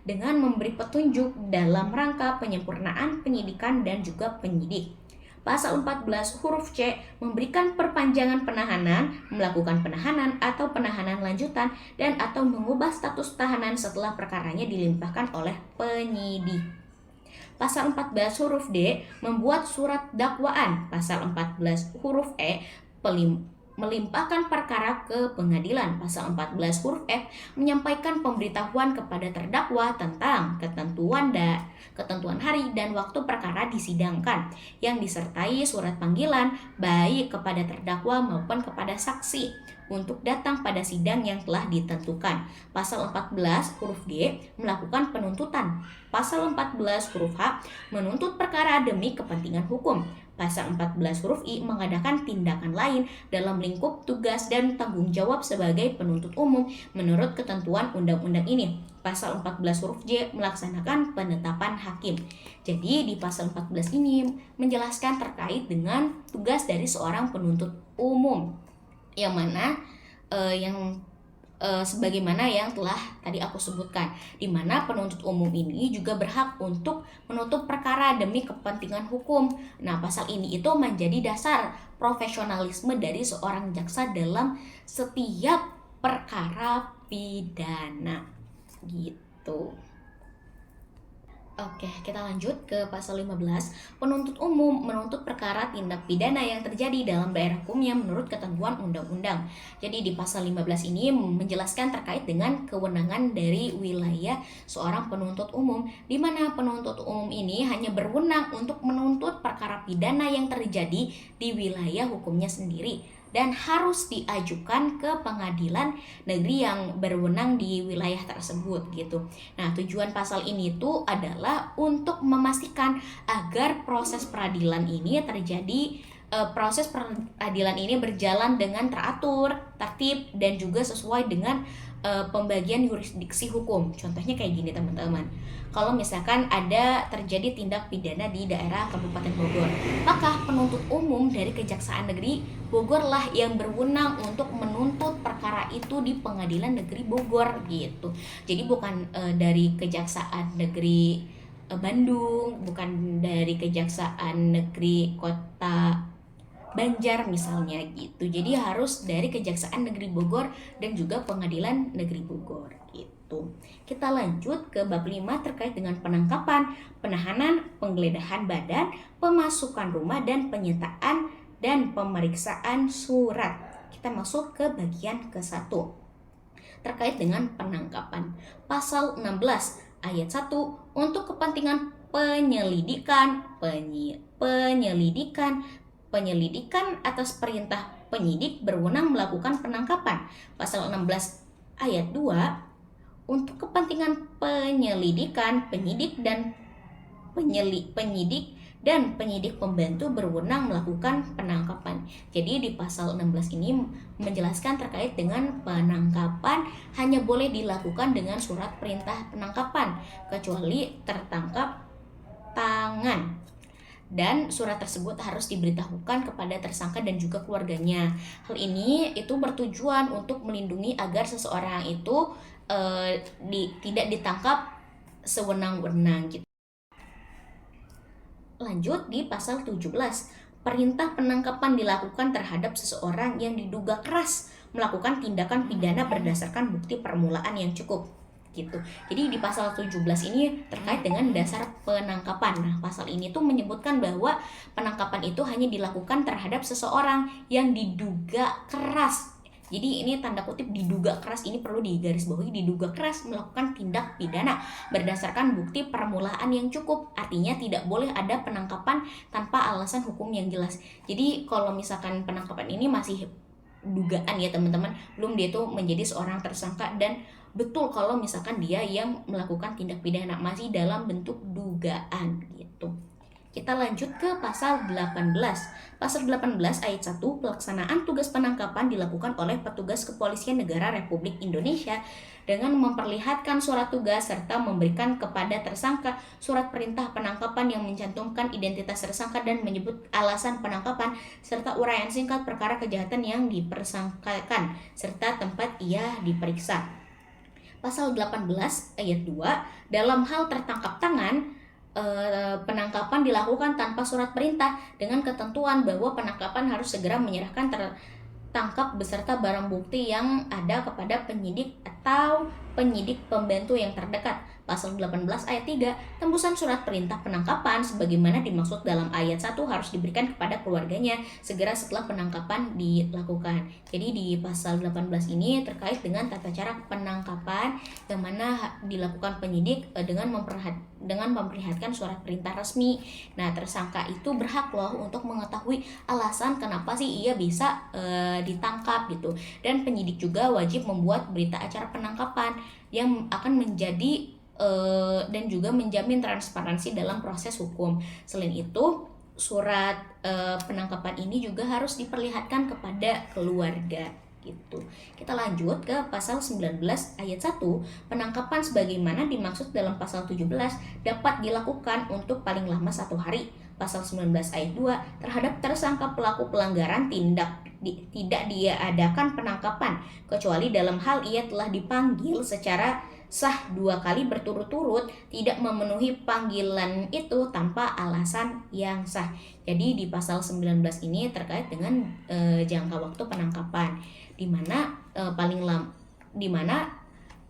dengan memberi petunjuk dalam rangka penyempurnaan penyidikan dan juga penyidik. Pasal 14 huruf C memberikan perpanjangan penahanan, melakukan penahanan atau penahanan lanjutan, dan atau mengubah status tahanan setelah perkaranya dilimpahkan oleh penyidik. Pasal 14 huruf D membuat surat dakwaan. Pasal 14 huruf E melimpahkan perkara ke pengadilan. Pasal 14 huruf F menyampaikan pemberitahuan kepada terdakwa tentang ketentuan hari dan waktu perkara disidangkan yang disertai surat panggilan baik kepada terdakwa maupun kepada saksi untuk datang pada sidang yang telah ditentukan. Pasal 14 huruf G melakukan penuntutan. Pasal 14 huruf H menuntut perkara demi kepentingan hukum. Pasal 14 huruf I mengadakan tindakan lain dalam lingkup tugas dan tanggung jawab sebagai penuntut umum menurut ketentuan undang-undang ini. Pasal 14 huruf J melaksanakan penetapan hakim. Jadi di pasal 14 ini menjelaskan terkait dengan tugas dari seorang penuntut umum, yang mana sebagaimana yang telah tadi aku sebutkan, di mana penuntut umum ini juga berhak untuk menutup perkara demi kepentingan hukum. Nah, pasal ini itu menjadi dasar profesionalisme dari seorang jaksa dalam setiap perkara pidana gitu. Oke, kita lanjut ke pasal 15. Penuntut umum menuntut perkara tindak pidana yang terjadi dalam daerah hukumnya menurut ketentuan undang-undang. Jadi di pasal 15 ini menjelaskan terkait dengan kewenangan dari wilayah seorang penuntut umum, di mana penuntut umum ini hanya berwenang untuk menuntut perkara pidana yang terjadi di wilayah hukumnya sendiri dan harus diajukan ke pengadilan negeri yang berwenang di wilayah tersebut gitu. Nah, tujuan pasal ini tuh adalah untuk memastikan agar proses peradilan ini berjalan dengan teratur, tertib, dan juga sesuai dengan pembagian yurisdiksi hukum. Contohnya kayak gini teman-teman. Kalau misalkan ada terjadi tindak pidana di daerah Kabupaten Bogor, maka penuntut umum dari Kejaksaan Negeri Bogor lah yang berwenang untuk menuntut perkara itu di Pengadilan Negeri Bogor gitu. Jadi bukan dari Kejaksaan Negeri Bandung, bukan dari Kejaksaan Negeri Kota Banjar misalnya gitu. Jadi harus dari Kejaksaan Negeri Bogor dan juga Pengadilan Negeri Bogor gitu. Kita lanjut ke bab 5 terkait dengan penangkapan, penahanan, penggeledahan badan, pemasukan rumah, dan penyitaan dan pemeriksaan surat. Kita masuk ke bagian ke-1 terkait dengan penangkapan. Pasal 16 ayat 1 untuk kepentingan penyelidikan atas perintah penyidik berwenang melakukan penangkapan. Pasal 16 ayat 2 untuk kepentingan penyelidikan penyidik dan penyidik pembantu berwenang melakukan penangkapan. Jadi di pasal 16 ini menjelaskan terkait dengan penangkapan hanya boleh dilakukan dengan surat perintah penangkapan kecuali tertangkap tangan. Dan surat tersebut harus diberitahukan kepada tersangka dan juga keluarganya. Hal ini itu bertujuan untuk melindungi agar seseorang itu tidak ditangkap sewenang-wenang gitu. Lanjut di pasal 17. Perintah penangkapan dilakukan terhadap seseorang yang diduga keras melakukan tindakan pidana berdasarkan bukti permulaan yang cukup gitu. Jadi di pasal 17 ini terkait dengan dasar penangkapan. Nah, pasal ini tuh menyebutkan bahwa penangkapan itu hanya dilakukan terhadap seseorang yang diduga keras. Jadi ini tanda kutip diduga keras, ini perlu digarisbawahi, diduga keras melakukan tindak pidana berdasarkan bukti permulaan yang cukup. Artinya tidak boleh ada penangkapan tanpa alasan hukum yang jelas. Jadi kalau misalkan penangkapan ini masih dugaan ya teman-teman, belum dia tuh menjadi seorang tersangka dan betul kalau misalkan dia yang melakukan tindak pidana, masih dalam bentuk dugaan gitu. Kita lanjut ke pasal 18. Pasal 18 ayat 1, pelaksanaan tugas penangkapan dilakukan oleh petugas Kepolisian Negara Republik Indonesia dengan memperlihatkan surat tugas serta memberikan kepada tersangka surat perintah penangkapan yang mencantumkan identitas tersangka dan menyebut alasan penangkapan serta uraian singkat perkara kejahatan yang dipersangkakan serta tempat ia diperiksa. Pasal 18 ayat 2, dalam hal tertangkap tangan penangkapan dilakukan tanpa surat perintah dengan ketentuan bahwa penangkapan harus segera menyerahkan tertangkap beserta barang bukti yang ada kepada penyidik atau penyidik pembantu yang terdekat. Pasal 18 ayat 3, tembusan surat perintah penangkapan sebagaimana dimaksud dalam ayat 1 harus diberikan kepada keluarganya segera setelah penangkapan dilakukan. Jadi di pasal 18 ini terkait dengan tata cara penangkapan yang mana dilakukan penyidik dengan memperlihatkan surat perintah resmi. Nah, tersangka itu berhak loh untuk mengetahui alasan kenapa sih ia bisa ditangkap gitu. Dan penyidik juga wajib membuat berita acara penangkapan yang akan menjadi dan juga menjamin transparansi dalam proses hukum. Selain itu, surat penangkapan ini juga harus diperlihatkan kepada keluarga gitu. Kita lanjut ke pasal 19 ayat 1. Penangkapan sebagaimana dimaksud dalam pasal 17 dapat dilakukan untuk paling lama 1 hari. Pasal 19 ayat 2, terhadap tersangka pelaku pelanggaran tidak diadakan penangkapan kecuali dalam hal ia telah dipanggil secara sah 2 kali berturut-turut, tidak memenuhi panggilan itu tanpa alasan yang sah. Jadi di pasal 19 ini terkait dengan jangka waktu penangkapan, di mana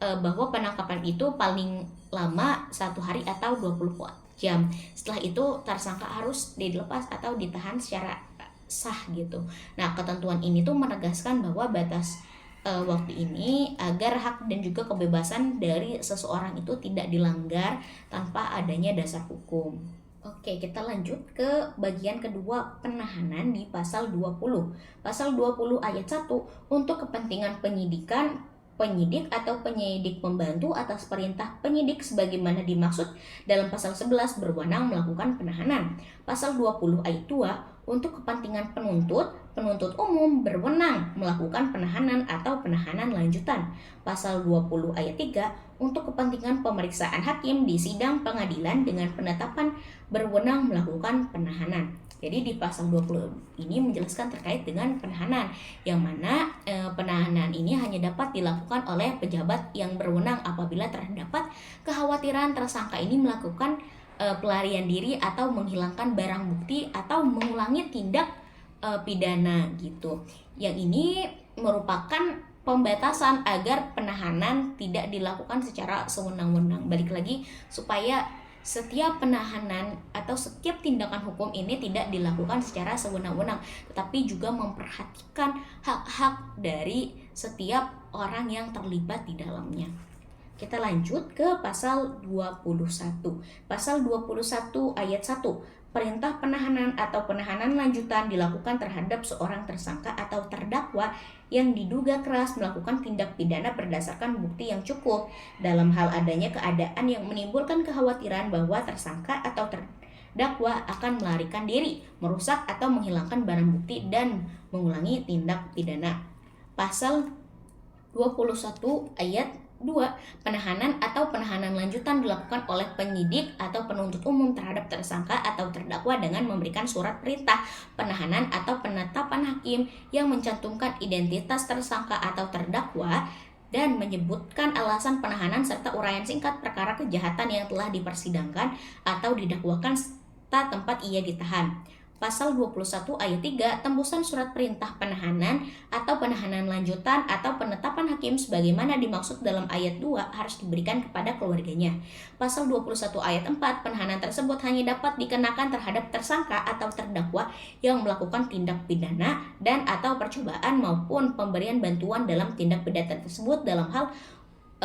bahwa penangkapan itu paling lama 1 hari atau 24 jam. Setelah itu tersangka harus dilepas atau ditahan secara sah gitu. Nah, ketentuan ini tuh menegaskan bahwa batas waktu ini agar hak dan juga kebebasan dari seseorang itu tidak dilanggar tanpa adanya dasar hukum. Oke, kita lanjut ke bagian kedua, penahanan di pasal 20. Pasal 20 ayat 1, untuk kepentingan penyidikan, penyidik atau penyidik pembantu atas perintah penyidik sebagaimana dimaksud dalam pasal 11 berwenang melakukan penahanan. Pasal 20 ayat 2, untuk kepentingan penuntut umum berwenang melakukan penahanan atau penahanan lanjutan. Pasal 20 ayat 3, untuk kepentingan pemeriksaan hakim di sidang pengadilan dengan penetapan berwenang melakukan penahanan. Jadi di pasal 20 ini menjelaskan terkait dengan penahanan, yang mana penahanan ini hanya dapat dilakukan oleh pejabat yang berwenang apabila terdapat kekhawatiran tersangka ini melakukan pelarian diri atau menghilangkan barang bukti atau mengulangi tindak pidana gitu. Yang ini merupakan pembatasan agar penahanan tidak dilakukan secara sewenang-wenang. Balik lagi, supaya setiap penahanan atau setiap tindakan hukum ini tidak dilakukan secara sewenang-wenang, tetapi juga memperhatikan hak-hak dari setiap orang yang terlibat di dalamnya. Kita lanjut ke pasal 21. Pasal 21 ayat 1. Perintah penahanan atau penahanan lanjutan dilakukan terhadap seorang tersangka atau terdakwa yang diduga keras melakukan tindak pidana berdasarkan bukti yang cukup dalam hal adanya keadaan yang menimbulkan kekhawatiran bahwa tersangka atau terdakwa akan melarikan diri, merusak atau menghilangkan barang bukti dan mengulangi tindak pidana. Pasal 21 ayat 2. Penahanan atau penahanan lanjutan dilakukan oleh penyidik atau penuntut umum terhadap tersangka atau terdakwa dengan memberikan surat perintah penahanan atau penetapan hakim yang mencantumkan identitas tersangka atau terdakwa dan menyebutkan alasan penahanan serta uraian singkat perkara kejahatan yang telah dipersidangkan atau didakwakan serta tempat ia ditahan. Pasal 21 ayat 3, tembusan surat perintah penahanan atau penahanan lanjutan atau penetapan hakim sebagaimana dimaksud dalam ayat 2 harus diberikan kepada keluarganya. Pasal 21 ayat 4, penahanan tersebut hanya dapat dikenakan terhadap tersangka atau terdakwa yang melakukan tindak pidana dan atau percobaan maupun pemberian bantuan dalam tindak pidana tersebut dalam hal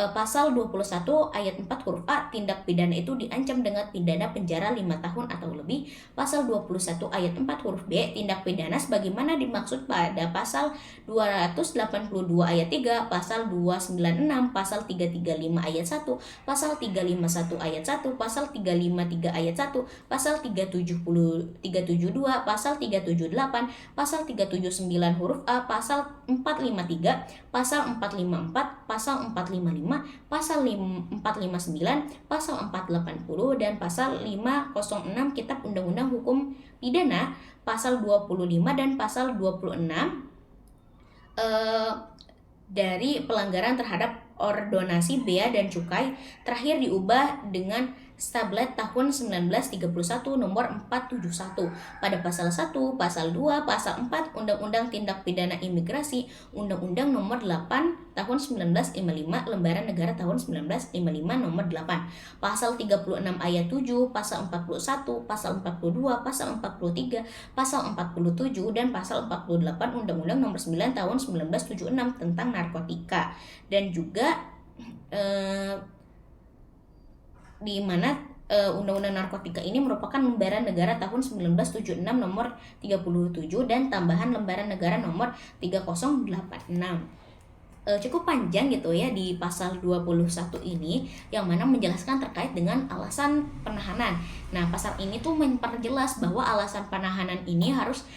pasal 21 ayat 4 huruf A, tindak pidana itu diancam dengan pidana penjara 5 tahun atau lebih. Pasal 21 ayat 4 huruf B, tindak pidana sebagaimana dimaksud pada pasal 282 ayat 3, pasal 296, pasal 335 ayat 1, pasal 351 ayat 1, pasal 353 ayat 1, pasal 372, pasal 378, pasal 379 huruf A, pasal 453, pasal 454, pasal 455, pasal 459, pasal 480, dan pasal 506 Kitab Undang-Undang Hukum Pidana, pasal 25 dan pasal 26 dari pelanggaran terhadap ordonasi bea dan cukai terakhir diubah dengan Stablet tahun 1931 nomor 471 pada pasal 1, pasal 2, pasal 4 Undang-Undang Tindak Pidana Imigrasi, Undang-Undang nomor 8 tahun 1955, Lembaran Negara tahun 1955 nomor 8, pasal 36 ayat 7, pasal 41, pasal 42, pasal 43, pasal 47 dan pasal 48 Undang-Undang nomor 9 tahun 1976 tentang narkotika, dan juga di mana Undang-Undang Narkotika ini merupakan Lembaran Negara tahun 1976 nomor 37 dan tambahan Lembaran Negara nomor 3086. Cukup panjang gitu ya di pasal 21 ini, yang mana menjelaskan terkait dengan alasan penahanan. Nah, pasal ini tuh memperjelas bahwa alasan penahanan ini harus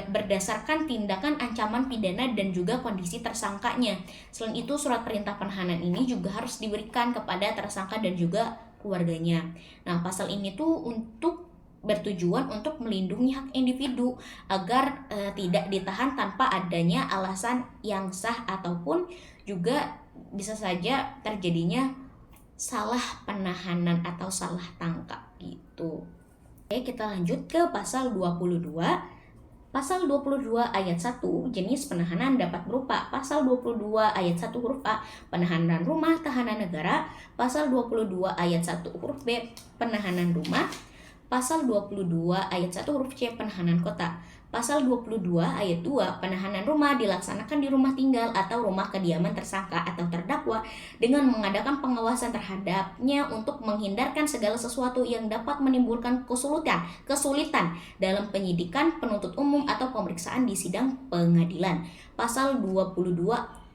berdasarkan tindakan ancaman pidana dan juga kondisi tersangkanya. Selain itu, surat perintah penahanan ini juga harus diberikan kepada tersangka dan juga keluarganya. Nah, pasal ini tuh bertujuan untuk melindungi hak individu agar tidak ditahan tanpa adanya alasan yang sah, ataupun juga bisa saja terjadinya salah penahanan atau salah tangkap gitu. Oke, kita lanjut ke pasal 22. Pasal 22 ayat 1, jenis penahanan dapat berupa pasal 22 ayat 1 huruf A, penahanan rumah tahanan negara, pasal 22 ayat 1 huruf B, penahanan rumah, pasal 22 ayat 1 huruf C, penahanan kota. Pasal 22 ayat 2, penahanan rumah dilaksanakan di rumah tinggal atau rumah kediaman tersangka atau terdakwa dengan mengadakan pengawasan terhadapnya untuk menghindarkan segala sesuatu yang dapat menimbulkan kesulitan dalam penyidikan, penuntut umum atau pemeriksaan di sidang pengadilan. Pasal 22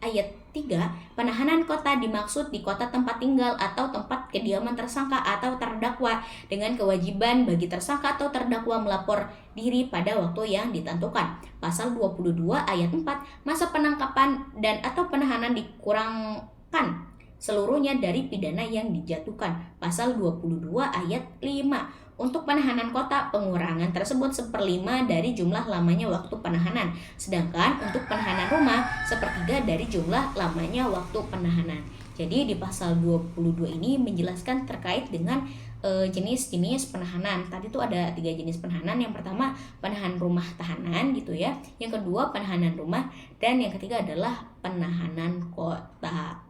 ayat 3, penahanan kota dimaksud di kota tempat tinggal atau tempat kediaman tersangka atau terdakwa dengan kewajiban bagi tersangka atau terdakwa melapor diri pada waktu yang ditentukan. Pasal 22 ayat 4, masa penangkapan dan atau penahanan dikurangkan seluruhnya dari pidana yang dijatuhkan. Pasal 22 ayat 5, untuk penahanan kota, pengurangan tersebut 1/5 dari jumlah lamanya waktu penahanan. Sedangkan untuk penahanan rumah, 1/3 dari jumlah lamanya waktu penahanan. Jadi di pasal 22 ini menjelaskan terkait dengan jenis-jenis penahanan. Tadi tuh ada 3 jenis penahanan. Yang pertama, penahanan rumah tahanan gitu ya. Yang kedua, penahanan rumah. Dan yang ketiga adalah penahanan kota.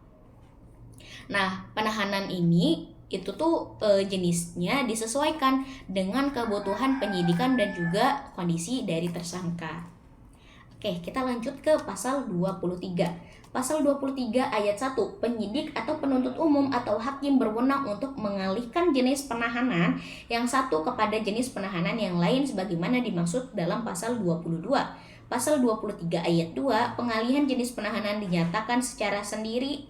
Nah, penahanan ini itu tuh jenisnya disesuaikan dengan kebutuhan penyidikan dan juga kondisi dari tersangka. Oke, kita lanjut ke pasal 23. Pasal 23 ayat 1, penyidik atau penuntut umum atau hakim berwenang untuk mengalihkan jenis penahanan yang satu kepada jenis penahanan yang lain sebagaimana dimaksud dalam pasal 22. Pasal 23 ayat 2, pengalihan jenis penahanan dinyatakan secara sendiri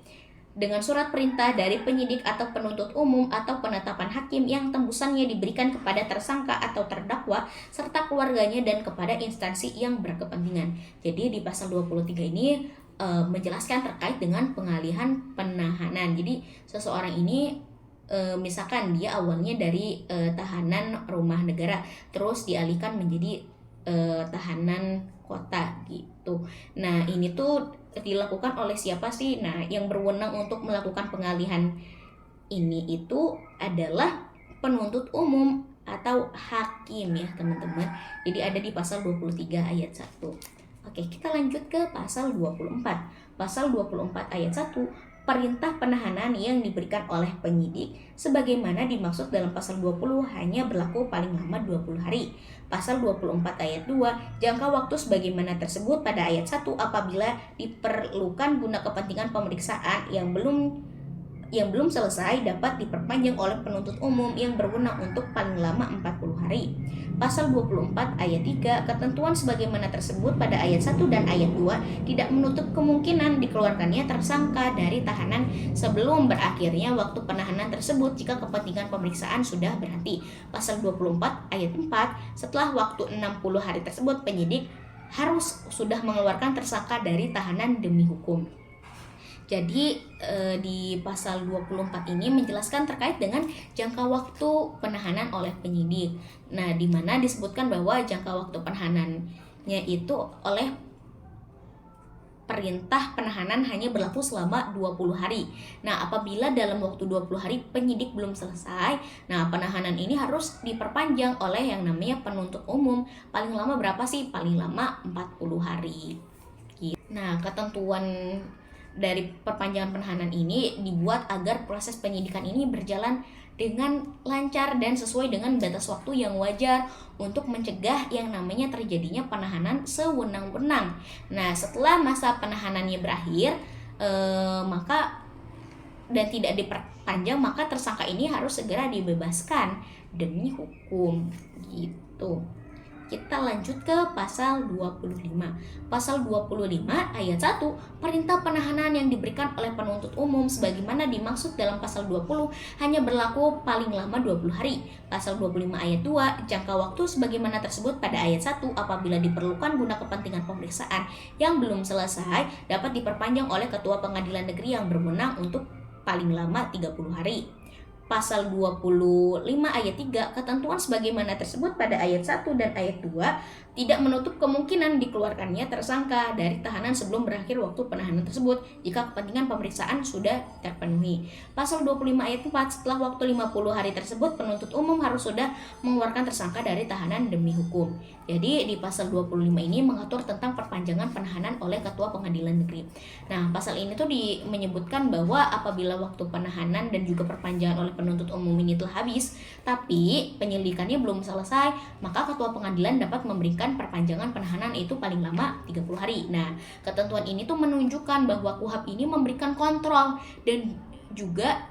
dengan surat perintah dari penyidik atau penuntut umum atau penetapan hakim yang tembusannya diberikan kepada tersangka atau terdakwa serta keluarganya dan kepada instansi yang berkepentingan. Jadi di pasal 23 ini menjelaskan terkait dengan pengalihan penahanan. Jadi seseorang ini misalkan dia awalnya dari tahanan rumah negara terus dialihkan menjadi tahanan kota gitu. Nah, ini tuh dilakukan oleh siapa sih? Nah, yang berwenang untuk melakukan pengalihan ini itu adalah penuntut umum atau hakim ya, teman-teman. Jadi ada di pasal 23 ayat 1. Oke, kita lanjut ke pasal 24. Pasal 24 ayat 1, perintah penahanan yang diberikan oleh penyidik sebagaimana dimaksud dalam pasal 20 hanya berlaku paling lama 20 hari. Pasal 24 ayat 2, jangka waktu sebagaimana tersebut pada ayat 1 apabila diperlukan guna kepentingan pemeriksaan yang belum selesai dapat diperpanjang oleh penuntut umum yang berwenang untuk paling lama 40 hari. Pasal 24 ayat 3, ketentuan sebagaimana tersebut pada ayat 1 dan ayat 2 tidak menutup kemungkinan dikeluarkannya tersangka dari tahanan sebelum berakhirnya waktu penahanan tersebut jika kepentingan pemeriksaan sudah berhenti. Pasal 24 ayat 4, setelah waktu 60 hari tersebut penyidik harus sudah mengeluarkan tersangka dari tahanan demi hukum. Jadi di pasal 24 ini menjelaskan terkait dengan jangka waktu penahanan oleh penyidik. Nah, di mana disebutkan bahwa jangka waktu penahanannya itu oleh perintah penahanan hanya berlaku selama 20 hari. Nah, apabila dalam waktu 20 hari penyidik belum selesai, nah penahanan ini harus diperpanjang oleh yang namanya penuntut umum. Paling lama berapa sih? Paling lama 40 hari. Nah, ketentuan dari perpanjangan penahanan ini dibuat agar proses penyidikan ini berjalan dengan lancar dan sesuai dengan batas waktu yang wajar untuk mencegah yang namanya terjadinya penahanan sewenang-wenang. Nah, setelah masa penahanannya berakhir, maka dan tidak diperpanjang, maka tersangka ini harus segera dibebaskan demi hukum gitu. Kita lanjut ke pasal 25. Pasal 25 ayat 1, perintah penahanan yang diberikan oleh penuntut umum sebagaimana dimaksud dalam pasal 20 hanya berlaku paling lama 20 hari. Pasal 25 ayat 2, jangka waktu sebagaimana tersebut pada ayat 1 apabila diperlukan guna kepentingan pemeriksaan yang belum selesai dapat diperpanjang oleh ketua pengadilan negeri yang berwenang untuk paling lama 30 hari. Pasal 25 ayat 3, ketentuan sebagaimana tersebut pada ayat 1 dan ayat 2 tidak menutup kemungkinan dikeluarkannya tersangka dari tahanan sebelum berakhir waktu penahanan tersebut jika kepentingan pemeriksaan sudah terpenuhi. Pasal 25 ayat 4, setelah waktu 50 hari tersebut penuntut umum harus sudah mengeluarkan tersangka dari tahanan demi hukum. Jadi di pasal 25 ini mengatur tentang perpanjangan penahanan oleh ketua pengadilan negeri. Nah, pasal ini tuh menyebutkan bahwa apabila waktu penahanan dan juga perpanjangan oleh penuntut umum ini telah habis, tapi penyelidikannya belum selesai, maka ketua pengadilan dapat memberikan perpanjangan penahanan itu paling lama 30 hari. Nah, ketentuan ini tuh menunjukkan bahwa KUHP ini memberikan kontrol dan juga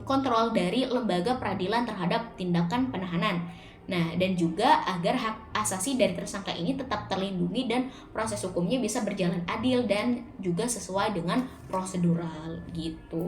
kontrol dari lembaga peradilan terhadap tindakan penahanan. Nah, dan juga agar hak asasi dari tersangka ini tetap terlindungi dan proses hukumnya bisa berjalan adil dan juga sesuai dengan prosedural gitu.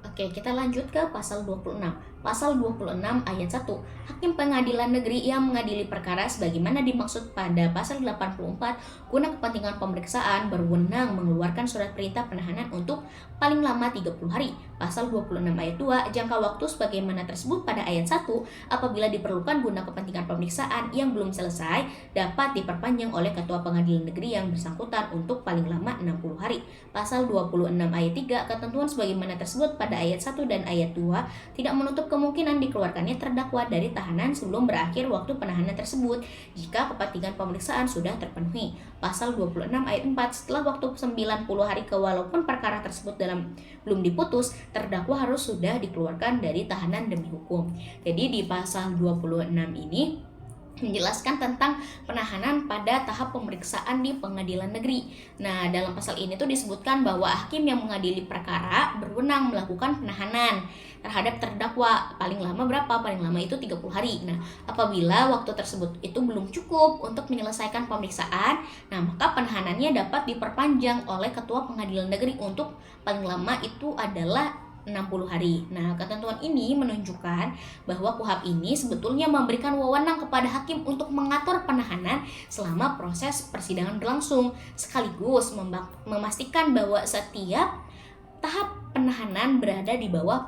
Oke, kita lanjut ke pasal 26. Pasal 26 ayat 1, hakim pengadilan negeri yang mengadili perkara sebagaimana dimaksud pada pasal 84 guna kepentingan pemeriksaan berwenang mengeluarkan surat perintah penahanan untuk paling lama 30 hari. Pasal 26 ayat 2, jangka waktu sebagaimana tersebut pada ayat 1 apabila diperlukan guna kepentingan pemeriksaan yang belum selesai dapat diperpanjang oleh ketua pengadilan negeri yang bersangkutan untuk paling lama 60 hari. Pasal 26 ayat 3, ketentuan sebagaimana tersebut pada ayat 1 dan ayat 2 tidak menutup kemungkinan dikeluarkannya terdakwa dari tahanan sebelum berakhir waktu penahanan tersebut jika kepentingan pemeriksaan sudah terpenuhi. Pasal 26 ayat 4, setelah waktu 90 hari walaupun perkara tersebut belum diputus, terdakwa harus sudah dikeluarkan dari tahanan demi hukum. Jadi di pasal 26 ini menjelaskan tentang penahanan pada tahap pemeriksaan di pengadilan negeri. Nah, dalam pasal ini tuh disebutkan bahwa hakim yang mengadili perkara berwenang melakukan penahanan terhadap terdakwa paling lama berapa? Paling lama itu 30 hari. Nah, apabila waktu tersebut itu belum cukup untuk menyelesaikan pemeriksaan, nah maka penahanannya dapat diperpanjang oleh ketua pengadilan negeri untuk paling lama itu adalah 60 hari. Nah, ketentuan ini menunjukkan bahwa KUHP ini sebetulnya memberikan wewenang kepada hakim untuk mengatur penahanan selama proses persidangan berlangsung, sekaligus memastikan bahwa setiap tahap penahanan berada di bawah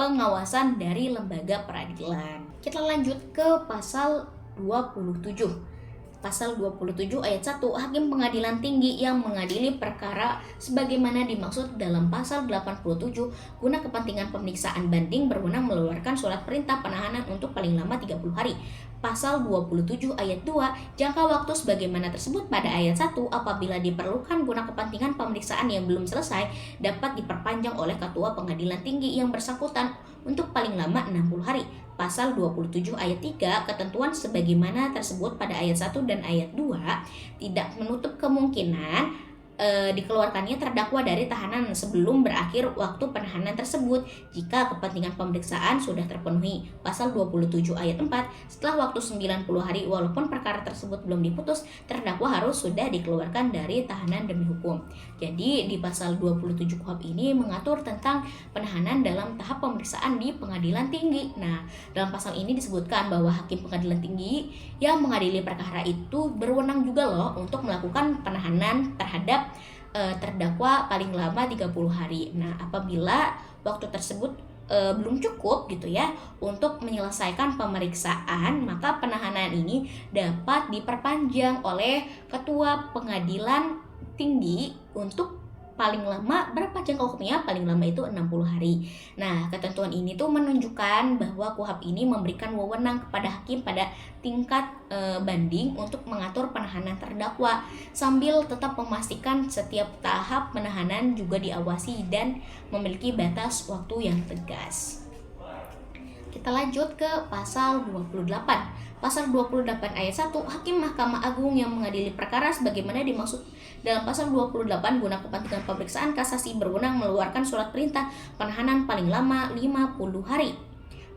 pengawasan dari lembaga peradilan. Kita lanjut ke pasal 27. Pasal 27 ayat 1, hakim pengadilan tinggi yang mengadili perkara sebagaimana dimaksud dalam pasal 87 guna kepentingan pemeriksaan banding berwenang mengeluarkan surat perintah penahanan untuk paling lama 30 hari. Pasal 27 ayat 2, jangka waktu sebagaimana tersebut pada ayat 1 apabila diperlukan guna kepentingan pemeriksaan yang belum selesai dapat diperpanjang oleh ketua pengadilan tinggi yang bersangkutan untuk paling lama 60 hari. Pasal 27 ayat 3, ketentuan sebagaimana tersebut pada ayat 1 dan ayat 2 tidak menutup kemungkinan dikeluarkannya terdakwa dari tahanan sebelum berakhir waktu penahanan tersebut jika kepentingan pemeriksaan sudah terpenuhi. Pasal 27 ayat 4, setelah waktu 90 hari walaupun perkara tersebut belum diputus, terdakwa harus sudah dikeluarkan dari tahanan demi hukum. Jadi di pasal 27 KUHP ini mengatur tentang penahanan dalam tahap pemeriksaan di pengadilan tinggi. Nah, dalam pasal ini disebutkan bahwa hakim pengadilan tinggi yang mengadili perkara itu berwenang juga loh untuk melakukan penahanan terhadap terdakwa paling lama 30 hari. Nah, apabila waktu tersebut belum cukup gitu ya untuk menyelesaikan pemeriksaan, maka penahanan ini dapat diperpanjang oleh ketua pengadilan tinggi untuk paling lama berapa jangka waktunya? Paling lama itu 60 hari. Nah, ketentuan ini tuh menunjukkan bahwa KUHP ini memberikan wewenang kepada hakim pada tingkat banding untuk mengatur penahanan terdakwa sambil tetap memastikan setiap tahap penahanan juga diawasi dan memiliki batas waktu yang tegas. Kita lanjut ke pasal 28. Pasal 28 ayat 1, Hakim Mahkamah Agung yang mengadili perkara sebagaimana dimaksud dalam pasal 28 guna kepentingan pemeriksaan kasasi berwenang mengeluarkan surat perintah penahanan paling lama 50 hari.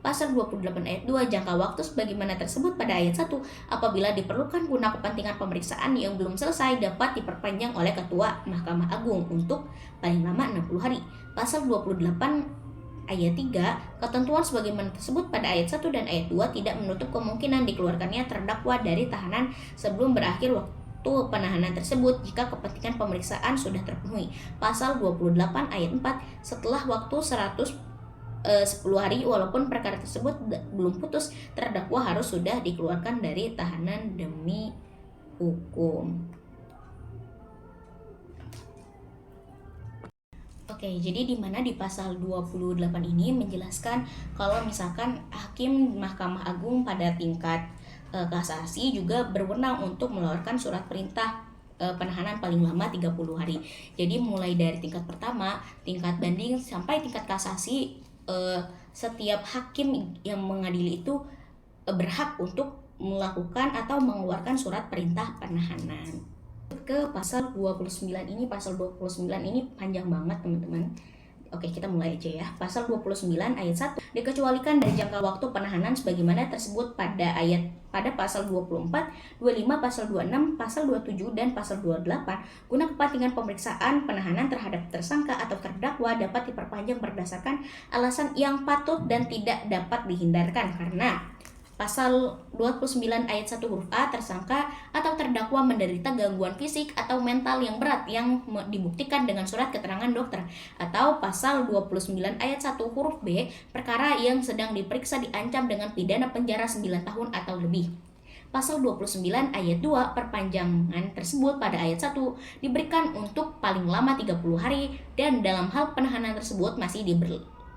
Pasal 28 ayat 2, jangka waktu sebagaimana tersebut pada ayat 1 apabila diperlukan guna kepentingan pemeriksaan yang belum selesai dapat diperpanjang oleh Ketua Mahkamah Agung untuk paling lama 60 hari. Pasal 28 ayat 3, ketentuan sebagaimana tersebut pada ayat 1 dan ayat 2 tidak menutup kemungkinan dikeluarkannya terdakwa dari tahanan sebelum berakhir waktu penahanan tersebut jika kepentingan pemeriksaan sudah terpenuhi. Pasal 28 ayat 4, setelah waktu 10 hari walaupun perkara tersebut belum putus, terdakwa harus sudah dikeluarkan dari tahanan demi hukum. Oke, jadi di mana di pasal 28 ini menjelaskan kalau misalkan hakim Mahkamah Agung pada tingkat kasasi juga berwenang untuk mengeluarkan surat perintah penahanan paling lama 30 hari. Jadi mulai dari tingkat pertama, tingkat banding sampai tingkat kasasi, setiap hakim yang mengadili itu berhak untuk melakukan atau mengeluarkan surat perintah penahanan. Ke pasal 29 ini, pasal 29 ini panjang banget teman-teman. Oke, kita mulai aja ya. Pasal 29 ayat 1, dikecualikan dari jangka waktu penahanan sebagaimana tersebut pada pasal 24, 25, pasal 26, pasal 27 dan pasal 28 guna kepentingan pemeriksaan penahanan terhadap tersangka atau terdakwa dapat diperpanjang berdasarkan alasan yang patut dan tidak dapat dihindarkan karena pasal 29 ayat 1 huruf A, tersangka atau terdakwa menderita gangguan fisik atau mental yang berat yang dibuktikan dengan surat keterangan dokter. Atau pasal 29 ayat 1 huruf B, perkara yang sedang diperiksa diancam dengan pidana penjara 9 tahun atau lebih. Pasal 29 ayat 2, perpanjangan tersebut pada ayat 1 diberikan untuk paling lama 30 hari dan dalam hal penahanan tersebut masih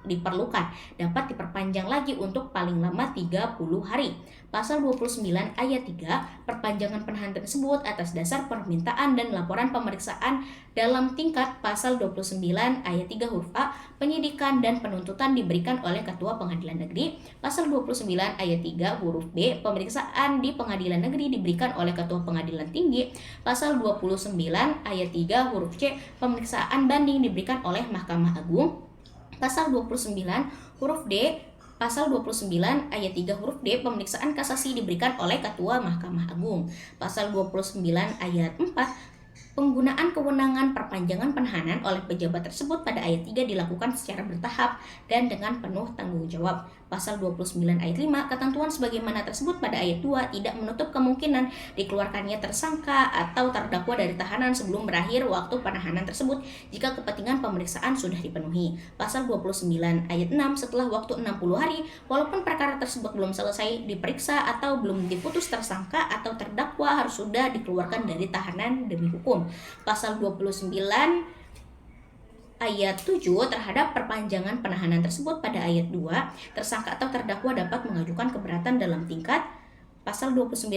diperlukan dapat diperpanjang lagi untuk paling lama 30 hari. Pasal 29 ayat 3, perpanjangan penahanan tersebut atas dasar permintaan dan laporan pemeriksaan dalam tingkat pasal 29 ayat 3 huruf A, penyidikan dan penuntutan diberikan oleh Ketua Pengadilan Negeri. Pasal 29 ayat 3 huruf B, pemeriksaan di Pengadilan Negeri diberikan oleh Ketua Pengadilan Tinggi. Pasal 29 ayat 3 huruf C, pemeriksaan banding diberikan oleh Mahkamah Agung. Pasal 29 huruf D, pasal 29 ayat 3 huruf D, pemeriksaan kasasi diberikan oleh Ketua Mahkamah Agung. Pasal 29 ayat 4, penggunaan kewenangan perpanjangan penahanan oleh pejabat tersebut pada ayat 3 dilakukan secara bertahap dan dengan penuh tanggung jawab. Pasal 29 ayat 5, ketentuan sebagaimana tersebut pada ayat 2 tidak menutup kemungkinan dikeluarkannya tersangka atau terdakwa dari tahanan sebelum berakhir waktu penahanan tersebut jika kepentingan pemeriksaan sudah dipenuhi. Pasal 29 ayat 6, setelah waktu 60 hari walaupun perkara tersebut belum selesai diperiksa atau belum diputus, tersangka atau terdakwa harus sudah dikeluarkan dari tahanan demi hukum. Pasal 29 ayat 7, terhadap perpanjangan penahanan tersebut pada ayat 2, tersangka atau terdakwa dapat mengajukan keberatan dalam tingkat. Pasal 29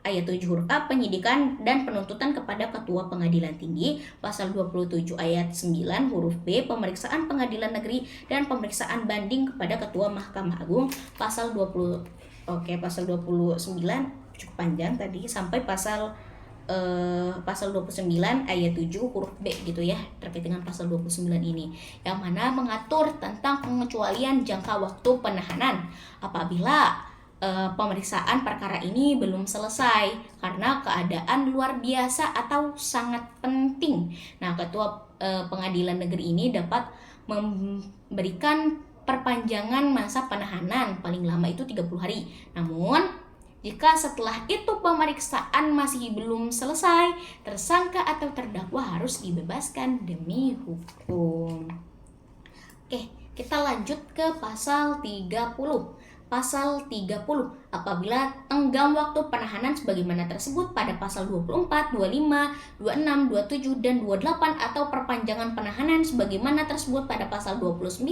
ayat 7 huruf A, penyidikan dan penuntutan kepada Ketua Pengadilan Tinggi. Pasal 27 ayat 9 huruf B, pemeriksaan Pengadilan Negeri dan pemeriksaan banding kepada Ketua Mahkamah Agung. Pasal 29 cukup panjang tadi sampai pasal 29 ayat 7 huruf B gitu ya, terkait dengan pasal 29 ini yang mana mengatur tentang pengecualian jangka waktu penahanan apabila pemeriksaan perkara ini belum selesai karena keadaan luar biasa atau sangat penting. Nah, Ketua Pengadilan Negeri ini dapat memberikan perpanjangan masa penahanan paling lama itu 30 hari. Namun jika setelah itu pemeriksaan masih belum selesai, tersangka atau terdakwa harus dibebaskan demi hukum. Oke, kita lanjut ke pasal 30. Pasal 30, apabila tenggang waktu penahanan sebagaimana tersebut pada pasal 24, 25, 26, 27, dan 28 atau perpanjangan penahanan sebagaimana tersebut pada pasal 29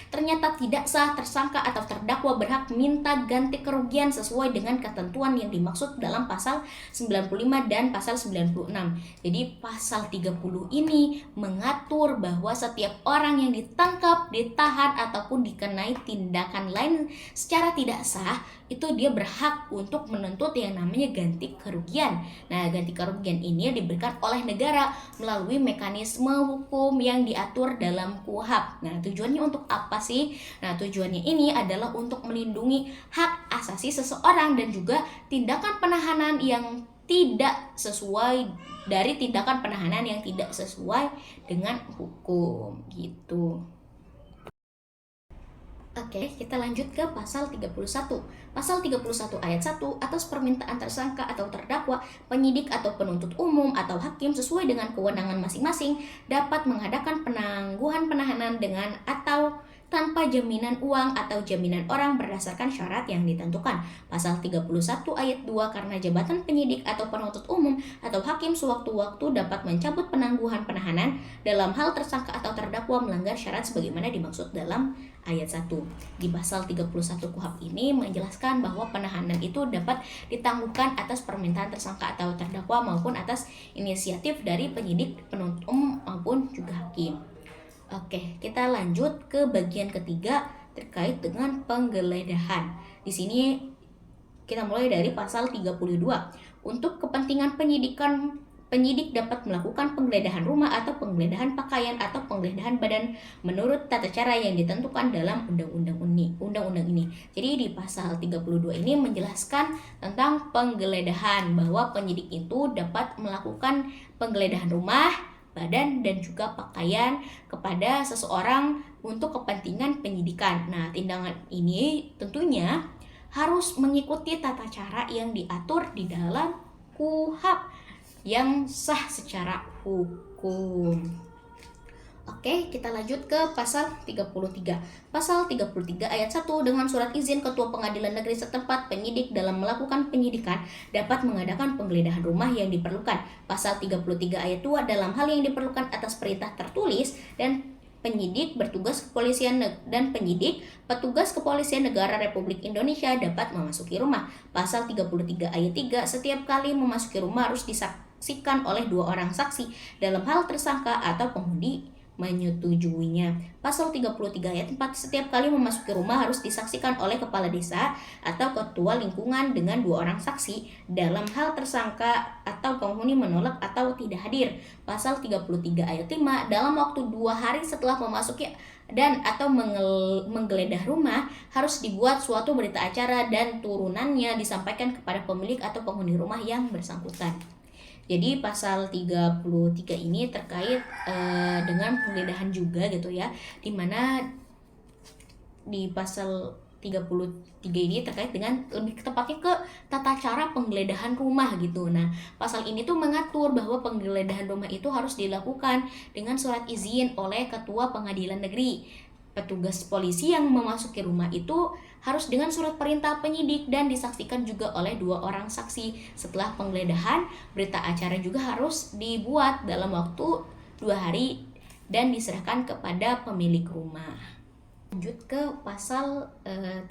ternyata tidak sah, tersangka atau terdakwa berhak minta ganti kerugian sesuai dengan ketentuan yang dimaksud dalam pasal 95 dan pasal 96. Jadi pasal 30 ini mengatur bahwa setiap orang yang ditangkap, ditahan, ataupun dikenai tindakan lain secara tidak sah, itu dia berhak untuk menuntut yang namanya ganti kerugian. Nah, ganti kerugian ini diberikan oleh negara melalui mekanisme hukum yang diatur dalam KUHP. Nah, tujuannya untuk apa sih? Nah, tujuannya ini adalah untuk melindungi hak asasi seseorang dan juga tindakan penahanan yang tidak sesuai dari tindakan penahanan yang tidak sesuai dengan hukum gitu. Oke, kita lanjut ke pasal 31. Pasal 31 ayat 1, atas permintaan tersangka atau terdakwa, penyidik atau penuntut umum atau hakim sesuai dengan kewenangan masing-masing dapat mengadakan penangguhan penahanan dengan atau tanpa jaminan uang atau jaminan orang berdasarkan syarat yang ditentukan. Pasal 31 ayat 2, karena jabatan penyidik atau penuntut umum atau hakim sewaktu-waktu dapat mencabut penangguhan penahanan dalam hal tersangka atau terdakwa melanggar syarat sebagaimana dimaksud dalam ayat 1. Di pasal 31 KUHP ini menjelaskan bahwa penahanan itu dapat ditangguhkan atas permintaan tersangka atau terdakwa maupun atas inisiatif dari penyidik, penuntut umum maupun juga hakim. Oke, kita lanjut ke bagian ketiga terkait dengan penggeledahan. Di sini kita mulai dari pasal 32. Untuk kepentingan penyidikan, penyidik dapat melakukan penggeledahan rumah atau penggeledahan pakaian atau penggeledahan badan menurut tata cara yang ditentukan dalam undang-undang ini. Jadi di pasal 32 ini menjelaskan tentang penggeledahan, bahwa penyidik itu dapat melakukan penggeledahan rumah, badan, dan juga pakaian kepada seseorang untuk kepentingan penyidikan. Nah, tindakan ini tentunya harus mengikuti tata cara yang diatur di dalam KUHP yang sah secara hukum. Oke, kita lanjut ke pasal 33. Pasal 33 ayat 1, dengan surat izin Ketua Pengadilan Negeri setempat, penyidik dalam melakukan penyidikan dapat mengadakan penggeledahan rumah yang diperlukan. Pasal 33 ayat 2, dalam hal yang diperlukan atas perintah tertulis dan penyidik bertugas kepolisian dan penyidik petugas kepolisian negara Republik Indonesia dapat memasuki rumah. Pasal 33 ayat 3, setiap kali memasuki rumah harus disaksikan oleh 2 orang saksi dalam hal tersangka atau penghuni menyetujuinya. Pasal 33 ayat 4, setiap kali memasuki rumah harus disaksikan oleh kepala desa atau ketua lingkungan dengan 2 orang saksi dalam hal tersangka atau penghuni menolak atau tidak hadir. Pasal 33 ayat 5, dalam waktu 2 hari setelah memasuki dan atau menggeledah rumah harus dibuat suatu berita acara dan turunannya disampaikan kepada pemilik atau penghuni rumah yang bersangkutan. Jadi pasal 33 ini terkait dengan penggeledahan juga gitu ya, dimana di pasal 33 ini terkait dengan lebih tepatnya ke tata cara penggeledahan rumah gitu. Nah, pasal ini tuh mengatur bahwa penggeledahan rumah itu harus dilakukan dengan surat izin oleh Ketua Pengadilan Negeri. Petugas polisi yang memasuki rumah itu harus dengan surat perintah penyidik dan disaksikan juga oleh 2 orang saksi. Setelah penggeledahan, berita acara juga harus dibuat dalam waktu 2 hari dan diserahkan kepada pemilik rumah. Lanjut ke pasal 34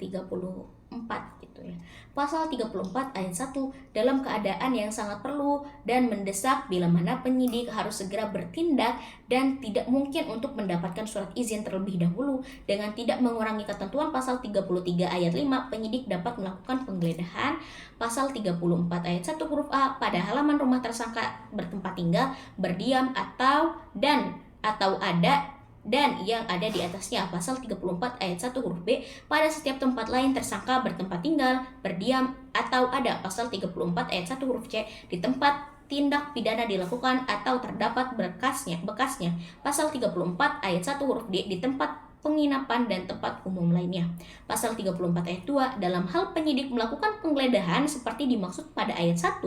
gitu ya. Pasal 34 ayat 1, dalam keadaan yang sangat perlu dan mendesak bila mana penyidik harus segera bertindak dan tidak mungkin untuk mendapatkan surat izin terlebih dahulu dengan tidak mengurangi ketentuan pasal 33 ayat 5, penyidik dapat melakukan penggeledahan. Pasal 34 ayat 1 huruf A, pada halaman rumah tersangka bertempat tinggal, berdiam atau ada dan yang ada di atasnya. Pasal 34 ayat 1 huruf B, pada setiap tempat lain tersangka bertempat tinggal, berdiam atau ada. Pasal 34 ayat 1 huruf C, di tempat tindak pidana dilakukan atau terdapat bekasnya. Pasal 34 ayat 1 huruf D, di tempat penginapan, dan tempat umum lainnya. Pasal 34 ayat 2, dalam hal penyidik melakukan penggeledahan seperti dimaksud pada ayat 1,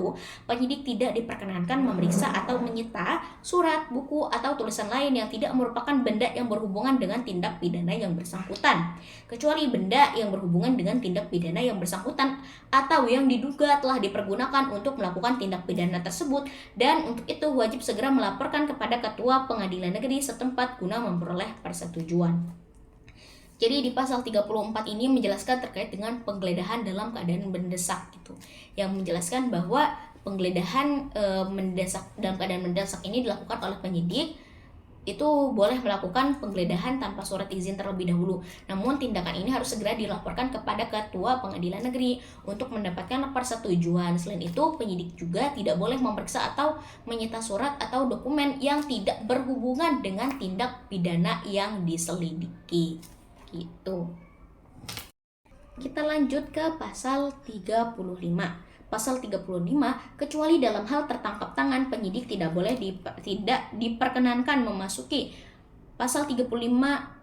penyidik tidak diperkenankan memeriksa atau menyita surat, buku, atau tulisan lain yang tidak merupakan benda yang berhubungan dengan tindak pidana yang bersangkutan, kecuali benda yang berhubungan dengan tindak pidana yang bersangkutan atau yang diduga telah dipergunakan untuk melakukan tindak pidana tersebut, dan untuk itu wajib segera melaporkan kepada Ketua Pengadilan Negeri setempat guna memperoleh persetujuan. Jadi di pasal 34 ini menjelaskan terkait dengan penggeledahan dalam keadaan mendesak gitu. Yang menjelaskan bahwa penggeledahan mendesak dalam keadaan mendesak ini dilakukan oleh penyidik, itu boleh melakukan penggeledahan tanpa surat izin terlebih dahulu. Namun tindakan ini harus segera dilaporkan kepada Ketua Pengadilan Negeri untuk mendapatkan persetujuan. Selain itu, penyidik juga tidak boleh memeriksa atau menyita surat atau dokumen yang tidak berhubungan dengan tindak pidana yang diselidiki. Gitu. Kita lanjut ke pasal 35. Pasal 35, kecuali dalam hal tertangkap tangan, penyidik tidak diperkenankan memasuki. Pasal 35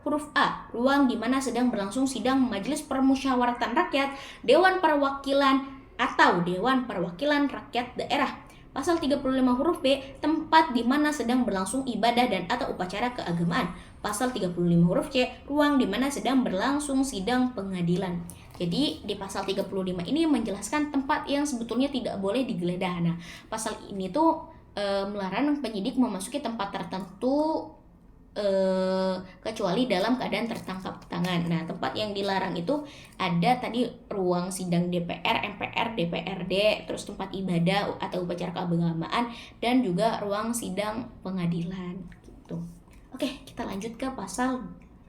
huruf A, ruang di mana sedang berlangsung sidang Majelis Permusyawaratan Rakyat, Dewan Perwakilan atau Dewan Perwakilan Rakyat Daerah. Pasal 35 huruf B, tempat di mana sedang berlangsung ibadah dan atau upacara keagamaan. Pasal 35 huruf C, ruang di mana sedang berlangsung sidang pengadilan. Jadi di pasal 35 ini menjelaskan tempat yang sebetulnya tidak boleh digeledah. Nah, pasal ini tuh melarang penyidik memasuki tempat tertentu kecuali dalam keadaan tertangkap tangan. Nah, tempat yang dilarang itu ada tadi ruang sidang DPR, MPR, DPRD, terus tempat ibadah atau upacara keagamaan, dan juga ruang sidang pengadilan gitu. Oke, kita lanjut ke pasal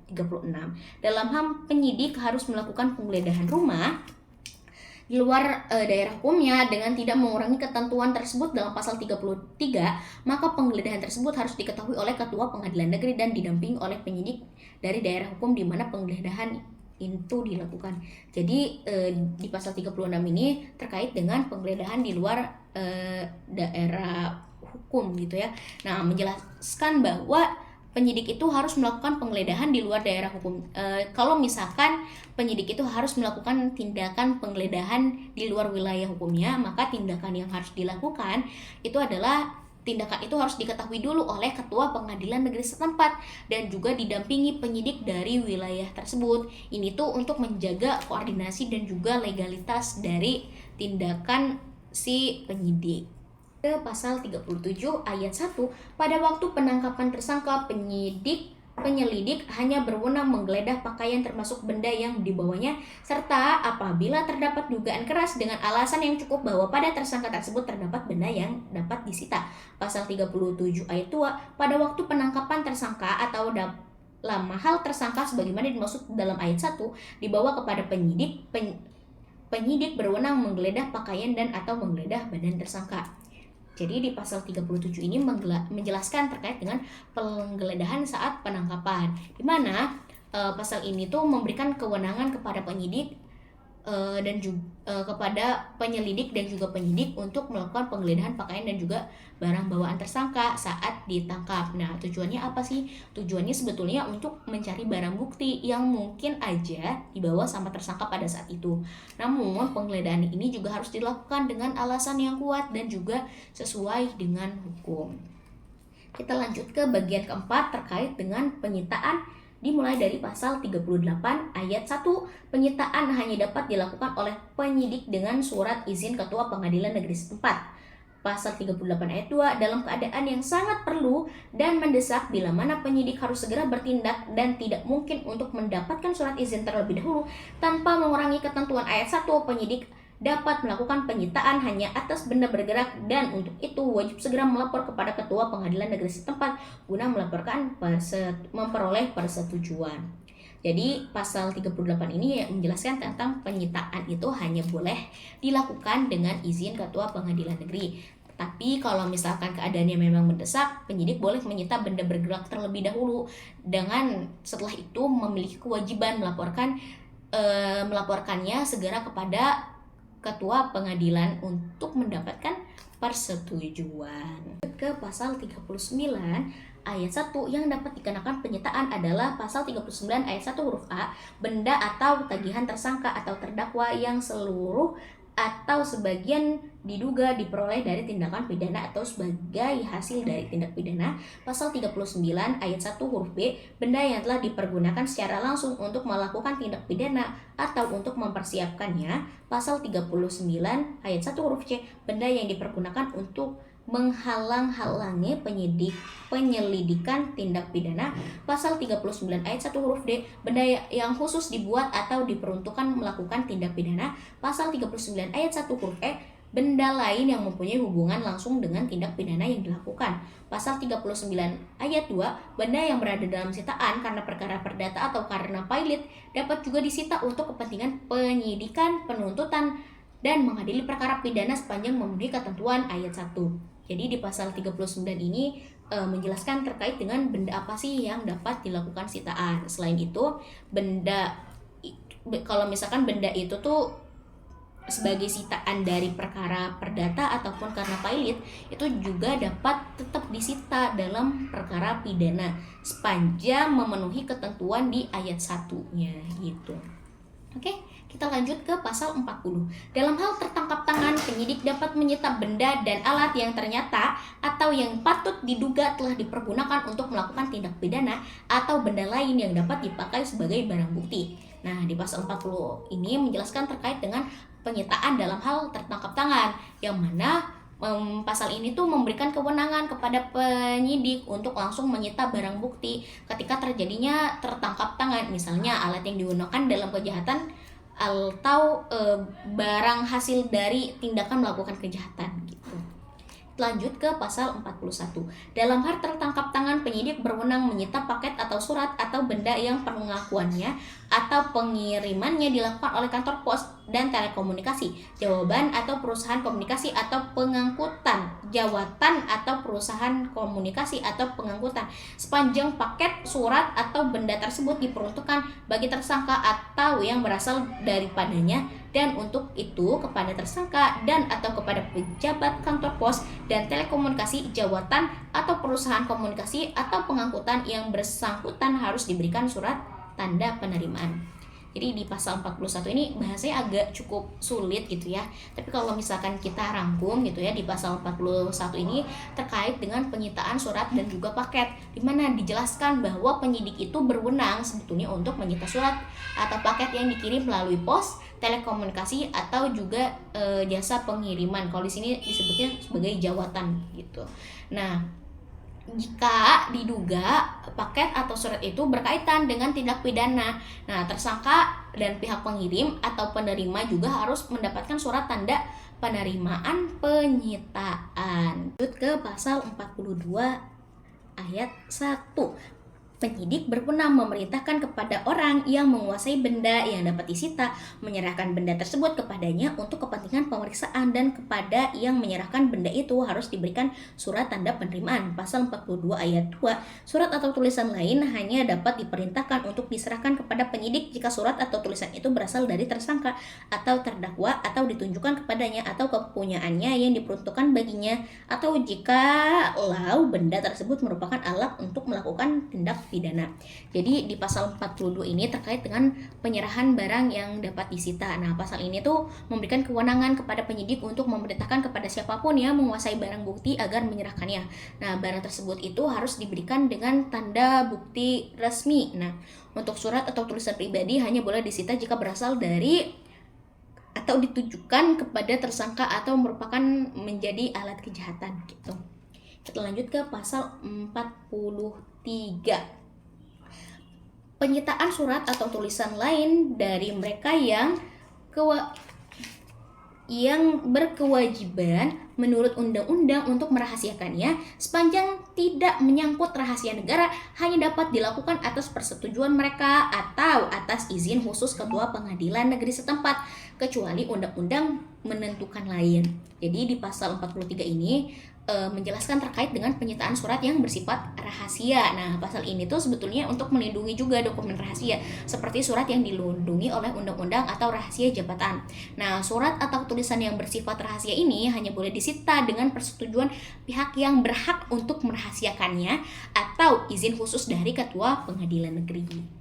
36. Dalam hal penyidik harus melakukan penggeledahan rumah di luar daerah hukumnya dengan tidak mengurangi ketentuan tersebut dalam pasal 33, maka penggeledahan tersebut harus diketahui oleh Ketua Pengadilan Negeri dan didampingi oleh penyidik dari daerah hukum di mana penggeledahan itu dilakukan. Jadi di pasal 36 ini terkait dengan penggeledahan di luar daerah hukum gitu ya. Nah, menjelaskan bahwa penyidik itu harus melakukan penggeledahan di luar daerah hukum. Kalau misalkan penyidik itu harus melakukan tindakan penggeledahan di luar wilayah hukumnya, maka tindakan yang harus dilakukan itu adalah tindakan itu harus diketahui dulu oleh Ketua Pengadilan Negeri setempat dan juga didampingi penyidik dari wilayah tersebut. Ini tuh untuk menjaga koordinasi dan juga legalitas dari tindakan si penyidik. Ke pasal 37 ayat 1, pada waktu penangkapan tersangka, penyelidik hanya berwenang menggeledah pakaian termasuk benda yang dibawanya, serta apabila terdapat dugaan keras dengan alasan yang cukup bahwa pada tersangka tersebut terdapat benda yang dapat disita. Pasal 37 ayat 2, pada waktu penangkapan tersangka atau dalam hal tersangka sebagaimana dimaksud dalam ayat 1 dibawa kepada penyidik, penyidik berwenang menggeledah pakaian dan atau menggeledah badan tersangka. Jadi di pasal 37 ini menjelaskan terkait dengan penggeledahan saat penangkapan, di mana pasal ini tuh memberikan kewenangan kepada penyidik dan juga kepada penyelidik dan juga penyidik untuk melakukan penggeledahan pakaian dan juga barang bawaan tersangka saat ditangkap. Nah, tujuannya apa sih? Tujuannya sebetulnya untuk mencari barang bukti yang mungkin aja dibawa sama tersangka pada saat itu. Namun, penggeledahan ini juga harus dilakukan dengan alasan yang kuat dan juga sesuai dengan hukum. Kita lanjut ke bagian keempat terkait dengan penyitaan. Dimulai dari pasal 38 ayat 1, penyitaan hanya dapat dilakukan oleh penyidik dengan surat izin Ketua Pengadilan Negeri setempat. Pasal 38 ayat 2, dalam keadaan yang sangat perlu dan mendesak bila mana penyidik harus segera bertindak dan tidak mungkin untuk mendapatkan surat izin terlebih dahulu tanpa mengurangi ketentuan ayat 1, penyidik dapat melakukan penyitaan hanya atas benda bergerak dan untuk itu wajib segera melapor kepada Ketua Pengadilan Negeri setempat guna memperoleh persetujuan. Jadi pasal 38 ini menjelaskan tentang penyitaan itu hanya boleh dilakukan dengan izin Ketua Pengadilan Negeri. Tapi kalau misalkan keadaannya memang mendesak, penyidik boleh menyita benda bergerak terlebih dahulu dengan setelah itu memiliki kewajiban melaporkannya segera kepada ketua pengadilan untuk mendapatkan persetujuan. Ke pasal 39 ayat 1 yang dapat dikenakan penyitaan adalah pasal 39 ayat 1 huruf A, benda atau tagihan tersangka atau terdakwa yang seluruh atau sebagian diduga diperoleh dari tindakan pidana atau sebagai hasil dari tindak pidana. Pasal 39 ayat 1 huruf B, benda yang telah dipergunakan secara langsung untuk melakukan tindak pidana atau untuk mempersiapkannya. Pasal 39 ayat 1 huruf C, benda yang dipergunakan untuk menghalang-halangi penyelidikan tindak pidana. Pasal 39 ayat 1 huruf D, benda yang khusus dibuat atau diperuntukkan melakukan tindak pidana. Pasal 39 ayat 1 huruf E, benda lain yang mempunyai hubungan langsung dengan tindak pidana yang dilakukan. Pasal 39 ayat 2, benda yang berada dalam sitaan karena perkara perdata atau karena pilot dapat juga disita untuk kepentingan penyidikan, penuntutan, dan mengadili perkara pidana sepanjang memenuhi ketentuan ayat 1. Jadi di pasal 39 ini menjelaskan terkait dengan benda apa sih yang dapat dilakukan sitaan. Selain itu, kalau misalkan benda itu tuh sebagai sitaan dari perkara perdata ataupun karena pilot, itu juga dapat tetap disita dalam perkara pidana sepanjang memenuhi ketentuan di ayat 1-nya gitu. Oke, kita lanjut ke pasal 40. Dalam hal tertangkap tangan, penyidik dapat menyita benda dan alat yang ternyata atau yang patut diduga telah dipergunakan untuk melakukan tindak pidana atau benda lain yang dapat dipakai sebagai barang bukti. Nah, di pasal 40 ini menjelaskan terkait dengan penyitaan dalam hal tertangkap tangan, yang mana pasal ini tuh memberikan kewenangan kepada penyidik untuk langsung menyita barang bukti ketika terjadinya tertangkap tangan, misalnya alat yang digunakan dalam kejahatan atau barang hasil dari tindakan melakukan kejahatan gitu. Lanjut ke pasal 41. Dalam hal tertangkap tangan, penyidik berwenang menyita paket atau surat atau benda yang pengakuannya atau pengirimannya dilakukan oleh kantor pos dan telekomunikasi, jawaban atau perusahaan komunikasi atau pengangkutan, jawatan atau perusahaan komunikasi atau pengangkutan, sepanjang paket, surat, atau benda tersebut diperuntukkan bagi tersangka atau yang berasal daripadanya, dan untuk itu kepada tersangka dan atau kepada pejabat kantor pos dan telekomunikasi, jawatan atau perusahaan komunikasi atau pengangkutan yang bersangkutan harus diberikan surat tanda penerimaan. Jadi di pasal 41 ini bahasanya agak cukup sulit gitu ya. Tapi kalau misalkan kita rangkum gitu ya, di pasal 41 ini terkait dengan penyitaan surat dan juga paket, di mana dijelaskan bahwa penyidik itu berwenang sebetulnya untuk menyita surat atau paket yang dikirim melalui pos, telekomunikasi, atau juga jasa pengiriman. Kalau di sini disebutnya sebagai jawatan gitu. Nah, jika diduga paket atau surat itu berkaitan dengan tindak pidana, nah tersangka dan pihak pengirim atau penerima juga harus mendapatkan surat tanda penerimaan penyitaan. Lanjut ke pasal 42 ayat 1. Penyidik berwenang memerintahkan kepada orang yang menguasai benda yang dapat disita menyerahkan benda tersebut kepadanya untuk kepentingan pemeriksaan, dan kepada yang menyerahkan benda itu harus diberikan surat tanda penerimaan. Pasal 42 ayat 2. Surat atau tulisan lain hanya dapat diperintahkan untuk diserahkan kepada penyidik jika surat atau tulisan itu berasal dari tersangka atau terdakwa atau ditunjukkan kepadanya atau kepunyaannya yang diperuntukkan baginya, atau jika benda tersebut merupakan alat untuk melakukan tindak pidana. Jadi di pasal 42 ini terkait dengan penyerahan barang yang dapat disita. Nah, pasal ini tuh memberikan kewenangan kepada penyidik untuk memerintahkan kepada siapapun yang menguasai barang bukti agar menyerahkannya. Nah, barang tersebut itu harus diberikan dengan tanda bukti resmi. Nah, untuk surat atau tulisan pribadi hanya boleh disita jika berasal dari atau ditujukan kepada tersangka atau merupakan menjadi alat kejahatan gitu. Kita lanjut ke pasal 43. Penyitaan surat atau tulisan lain dari mereka yang berkewajiban menurut undang-undang untuk merahasiakannya sepanjang tidak menyangkut rahasia negara hanya dapat dilakukan atas persetujuan mereka atau atas izin khusus ketua pengadilan negeri setempat, kecuali undang-undang menentukan lain. Jadi di pasal 43 ini menjelaskan terkait dengan penyitaan surat yang bersifat rahasia. Nah, pasal ini tuh sebetulnya untuk melindungi juga dokumen rahasia, seperti surat yang dilindungi oleh undang-undang atau rahasia jabatan. Nah, surat atau tulisan yang bersifat rahasia ini hanya boleh disita dengan persetujuan pihak yang berhak untuk merahasiakannya atau izin khusus dari Ketua Pengadilan Negeri.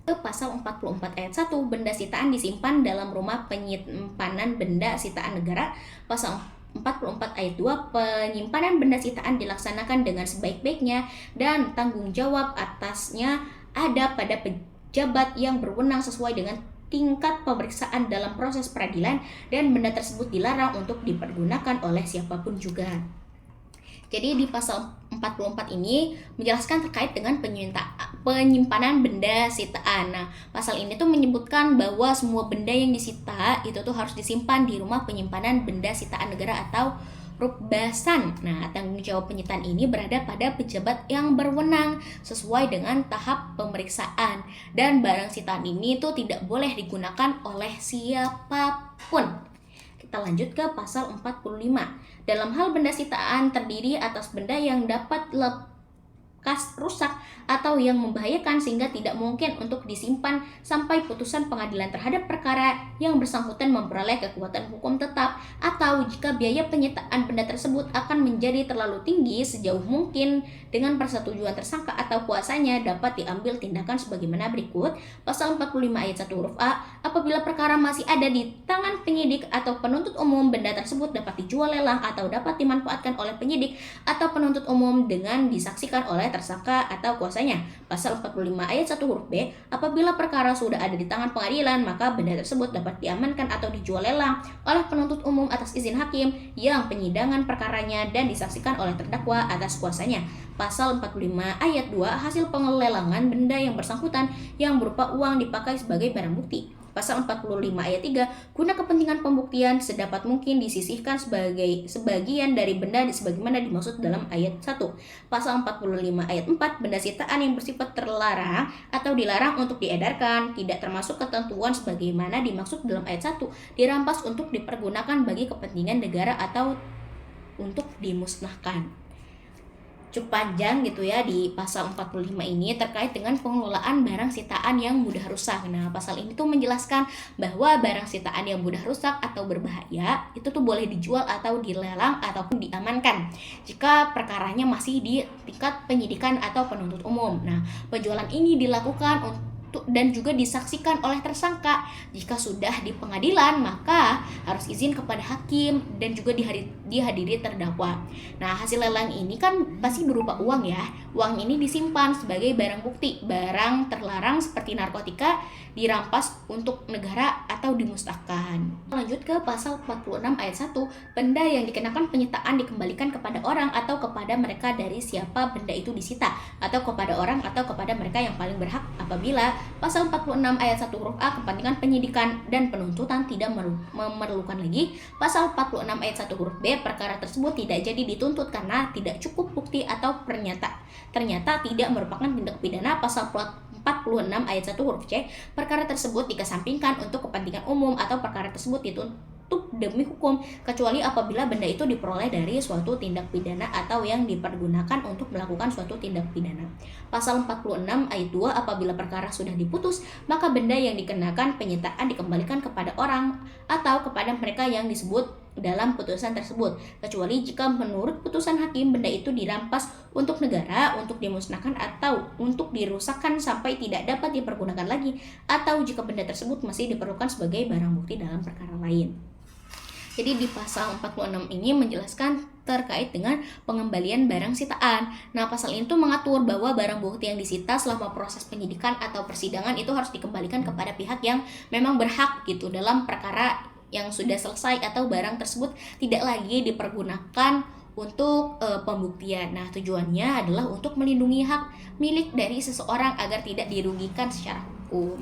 Pasal 44 ayat 1, benda sitaan disimpan dalam rumah penyimpanan benda sitaan negara. Pasal 44 ayat 2, penyimpanan benda sitaan dilaksanakan dengan sebaik-baiknya dan tanggung jawab atasnya ada pada pejabat yang berwenang sesuai dengan tingkat pemeriksaan dalam proses peradilan, dan benda tersebut dilarang untuk dipergunakan oleh siapapun juga. Jadi di pasal 44 ini menjelaskan terkait dengan penyimpanan benda sitaan. Nah, pasal ini tuh menyebutkan bahwa semua benda yang disita itu tuh harus disimpan di rumah penyimpanan benda sitaan negara atau Rukbasan. Nah, tanggung jawab penyitaan ini berada pada pejabat yang berwenang sesuai dengan tahap pemeriksaan, dan barang sitaan ini tuh tidak boleh digunakan oleh siapapun. Kita lanjut ke pasal 45. Dalam hal benda sitaan terdiri atas benda yang dapat lekas rusak atau yang membahayakan sehingga tidak mungkin untuk disimpan sampai putusan pengadilan terhadap perkara yang bersangkutan memperoleh kekuatan hukum tetap, atau jika biaya penyitaan benda tersebut akan menjadi terlalu tinggi, sejauh mungkin dengan persetujuan tersangka atau kuasanya dapat diambil tindakan sebagaimana berikut. Pasal 45 ayat 1 huruf A, apabila perkara masih ada di tangan penyidik atau penuntut umum, benda tersebut dapat dijual lelang atau dapat dimanfaatkan oleh penyidik atau penuntut umum dengan disaksikan oleh tersangka atau kuasanya. Pasal 45 ayat 1 huruf B, apabila perkara sudah ada di tangan pengadilan, maka benda tersebut dapat diamankan atau dijual lelang oleh penuntut umum atas izin hakim yang penyidangan perkaranya dan disaksikan oleh terdakwa atas kuasanya. Pasal 45 ayat 2, hasil pengelelangan benda yang bersangkutan yang berupa uang dipakai sebagai barang bukti. Pasal 45 ayat 3, guna kepentingan pembuktian sedapat mungkin disisihkan sebagian dari benda sebagaimana dimaksud dalam ayat 1. Pasal 45 ayat 4, benda sitaan yang bersifat terlarang atau dilarang untuk diedarkan, tidak termasuk ketentuan sebagaimana dimaksud dalam ayat 1, dirampas untuk dipergunakan bagi kepentingan negara atau untuk dimusnahkan. Cukup panjang gitu ya di pasal 45 ini terkait dengan pengelolaan barang sitaan yang mudah rusak. Nah, pasal ini tuh menjelaskan bahwa barang sitaan yang mudah rusak atau berbahaya itu tuh boleh dijual atau dilelang ataupun diamankan jika perkaranya masih di tingkat penyidikan atau penuntut umum. Nah, penjualan ini dilakukan dan juga disaksikan oleh tersangka. Jika sudah di pengadilan, maka harus izin kepada hakim dan juga dihadiri terdakwa. Nah, hasil lelang ini kan pasti berupa uang ya. Uang ini disimpan sebagai barang bukti. Barang terlarang seperti narkotika dirampas untuk negara atau dimusnahkan. Lanjut ke pasal 46 ayat 1, benda yang dikenakan penyitaan dikembalikan kepada orang atau kepada mereka dari siapa benda itu disita, atau kepada orang atau kepada mereka yang paling berhak apabila pasal 46 ayat 1 huruf A, kepentingan penyidikan dan penuntutan tidak memerlukan lagi. Pasal 46 ayat 1 huruf B, perkara tersebut tidak jadi dituntut karena tidak cukup bukti atau ternyata tidak merupakan tindak pidana. Pasal 46 ayat 1 huruf C, perkara tersebut dikesampingkan untuk kepentingan umum atau perkara tersebut dituntut demi hukum, kecuali apabila benda itu diperoleh dari suatu tindak pidana atau yang dipergunakan untuk melakukan suatu tindak pidana. Pasal 46 ayat 2, apabila perkara sudah diputus, maka benda yang dikenakan penyitaan dikembalikan kepada orang atau kepada mereka yang disebut dalam putusan tersebut, kecuali jika menurut putusan hakim benda itu dirampas untuk negara, untuk dimusnahkan atau untuk dirusakkan sampai tidak dapat dipergunakan lagi, atau jika benda tersebut masih diperlukan sebagai barang bukti dalam perkara lain. Jadi di pasal 46 ini menjelaskan terkait dengan pengembalian barang sitaan. Nah, pasal ini tuh mengatur bahwa barang bukti yang disita selama proses penyidikan atau persidangan itu harus dikembalikan kepada pihak yang memang berhak gitu dalam perkara yang sudah selesai, atau barang tersebut tidak lagi dipergunakan untuk pembuktian. Nah, tujuannya adalah untuk melindungi hak milik dari seseorang agar tidak dirugikan secara hukum.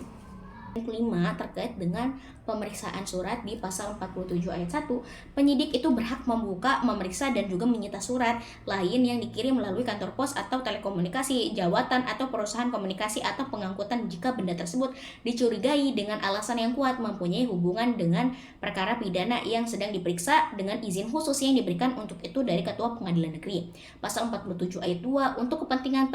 Yang kelima terkait dengan pemeriksaan surat di pasal 47 ayat 1, penyidik itu berhak membuka, memeriksa, dan juga menyita surat lain yang dikirim melalui kantor pos atau telekomunikasi, jawatan atau perusahaan komunikasi atau pengangkutan jika benda tersebut dicurigai dengan alasan yang kuat mempunyai hubungan dengan perkara pidana yang sedang diperiksa dengan izin khusus yang diberikan untuk itu dari Ketua Pengadilan Negeri. Pasal 47 ayat 2, untuk kepentingan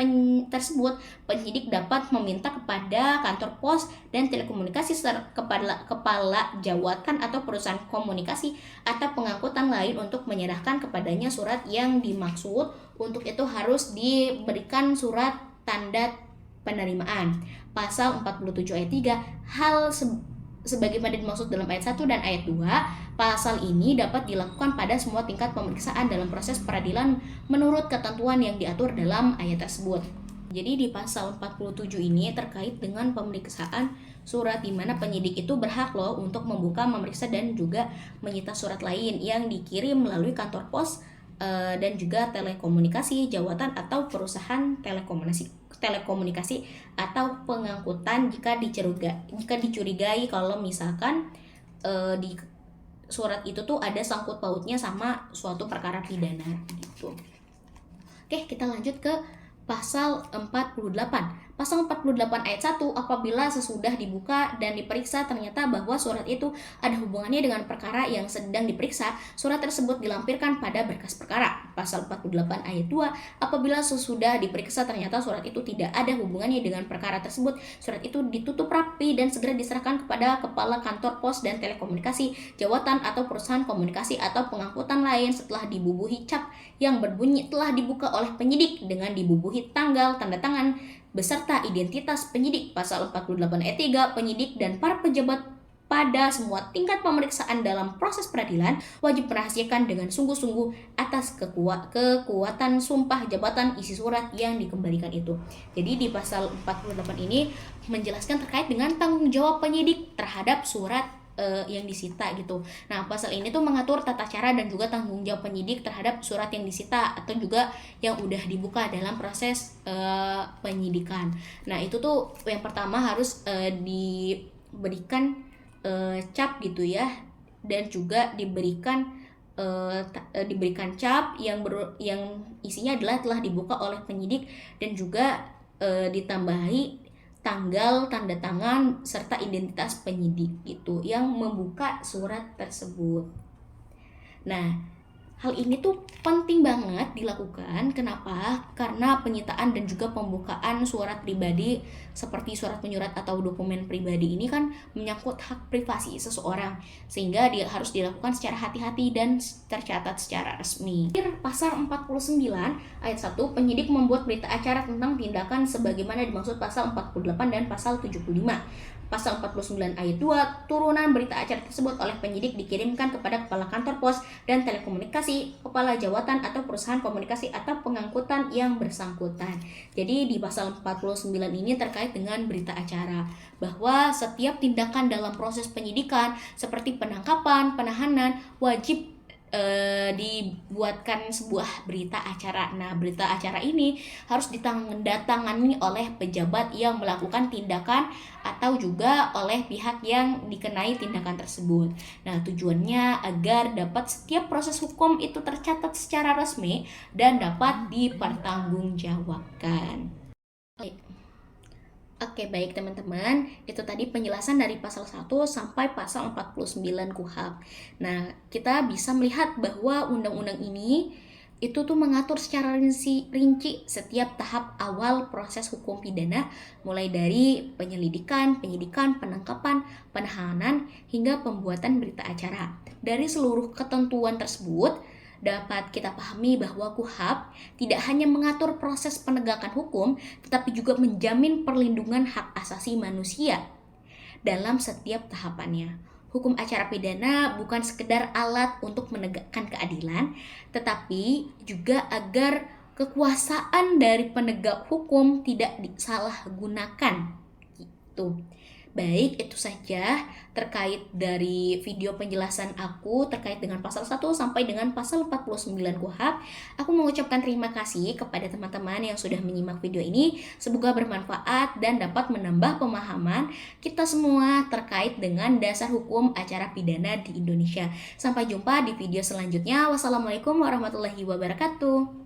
tersebut, penyidik dapat meminta kepada kantor pos dan telekomunikasi kepala jawatan atau perusahaan komunikasi atau pengangkutan lain untuk menyerahkan kepadanya surat yang dimaksud. Untuk itu harus diberikan surat tanda penerimaan. Pasal 47 ayat 3, hal sebagaimana dimaksud dalam ayat 1 dan ayat 2, pasal ini dapat dilakukan pada semua tingkat pemeriksaan dalam proses peradilan menurut ketentuan yang diatur dalam ayat tersebut. Jadi di pasal 47 ini terkait dengan pemeriksaan surat, di mana penyidik itu berhak loh untuk membuka, memeriksa, dan juga menyita surat lain yang dikirim melalui kantor pos dan juga telekomunikasi, jawatan atau perusahaan telekomunikasi atau pengangkutan jika dicurigai kalau misalkan di surat itu tuh ada sangkut pautnya sama suatu perkara pidana gitu. Oke, kita lanjut ke pasal 48. Pasal 48 ayat 1, apabila sesudah dibuka dan diperiksa ternyata bahwa surat itu ada hubungannya dengan perkara yang sedang diperiksa, surat tersebut dilampirkan pada berkas perkara. Pasal 48 ayat 2, apabila sesudah diperiksa ternyata surat itu tidak ada hubungannya dengan perkara tersebut, surat itu ditutup rapi dan segera diserahkan kepada kepala kantor pos dan telekomunikasi, jawatan atau perusahaan komunikasi atau pengangkutan lain setelah dibubuhi cap yang berbunyi telah dibuka oleh penyidik dengan dibubuhi tanggal, tanda tangan, beserta identitas penyidik. Pasal 48 ayat 3, penyidik dan para pejabat pada semua tingkat pemeriksaan dalam proses peradilan wajib merahasiakan dengan sungguh-sungguh atas kekuatan sumpah jabatan isi surat yang dikembalikan itu. Jadi di pasal 48 ini menjelaskan terkait dengan tanggung jawab penyidik terhadap surat yang disita gitu. Nah, pasal ini tuh mengatur tata cara dan juga tanggung jawab penyidik terhadap surat yang disita atau juga yang udah dibuka dalam proses penyidikan. Nah, itu tuh yang pertama harus diberikan cap gitu ya, dan juga diberikan cap yang isinya adalah telah dibuka oleh penyidik dan juga ditambahi tanggal, tanda tangan, serta identitas penyidik gitu yang membuka surat tersebut. Nah, hal ini tuh penting banget dilakukan. Kenapa? Karena penyitaan dan juga pembukaan surat pribadi seperti surat menyurat atau dokumen pribadi ini kan menyangkut hak privasi seseorang, sehingga dia harus dilakukan secara hati-hati dan tercatat secara resmi. Pasal 49 ayat 1, penyidik membuat berita acara tentang tindakan sebagaimana dimaksud pasal 48 dan pasal 75. Pasal 49 ayat 2, turunan berita acara tersebut oleh penyidik dikirimkan kepada kepala kantor pos dan telekomunikasi, kepala jawatan atau perusahaan komunikasi atau pengangkutan yang bersangkutan. Jadi di pasal 49 ini terkait dengan berita acara, bahwa setiap tindakan dalam proses penyidikan seperti penangkapan, penahanan wajib dibuatkan sebuah berita acara. Nah, berita acara ini harus ditandatangani oleh pejabat yang melakukan tindakan atau juga oleh pihak yang dikenai tindakan tersebut. Nah, tujuannya agar dapat setiap proses hukum itu tercatat secara resmi dan dapat dipertanggungjawabkan. Oke, baik teman-teman, itu tadi penjelasan dari pasal 1 sampai pasal 49 KUHP. Nah, kita bisa melihat bahwa undang-undang ini itu tuh mengatur secara rinci setiap tahap awal proses hukum pidana, mulai dari penyelidikan, penyidikan, penangkapan, penahanan, hingga pembuatan berita acara. Dari seluruh ketentuan tersebut, dapat kita pahami bahwa KUHP tidak hanya mengatur proses penegakan hukum, tetapi juga menjamin perlindungan hak asasi manusia dalam setiap tahapannya. Hukum acara pidana bukan sekedar alat untuk menegakkan keadilan, tetapi juga agar kekuasaan dari penegak hukum tidak disalahgunakan gitu. Baik, itu saja terkait dari video penjelasan aku terkait dengan pasal 1 sampai dengan pasal 49 KUHP. Aku mengucapkan terima kasih kepada teman-teman yang sudah menyimak video ini. Semoga bermanfaat dan dapat menambah pemahaman kita semua terkait dengan dasar hukum acara pidana di Indonesia. Sampai jumpa di video selanjutnya. Wassalamualaikum warahmatullahi wabarakatuh.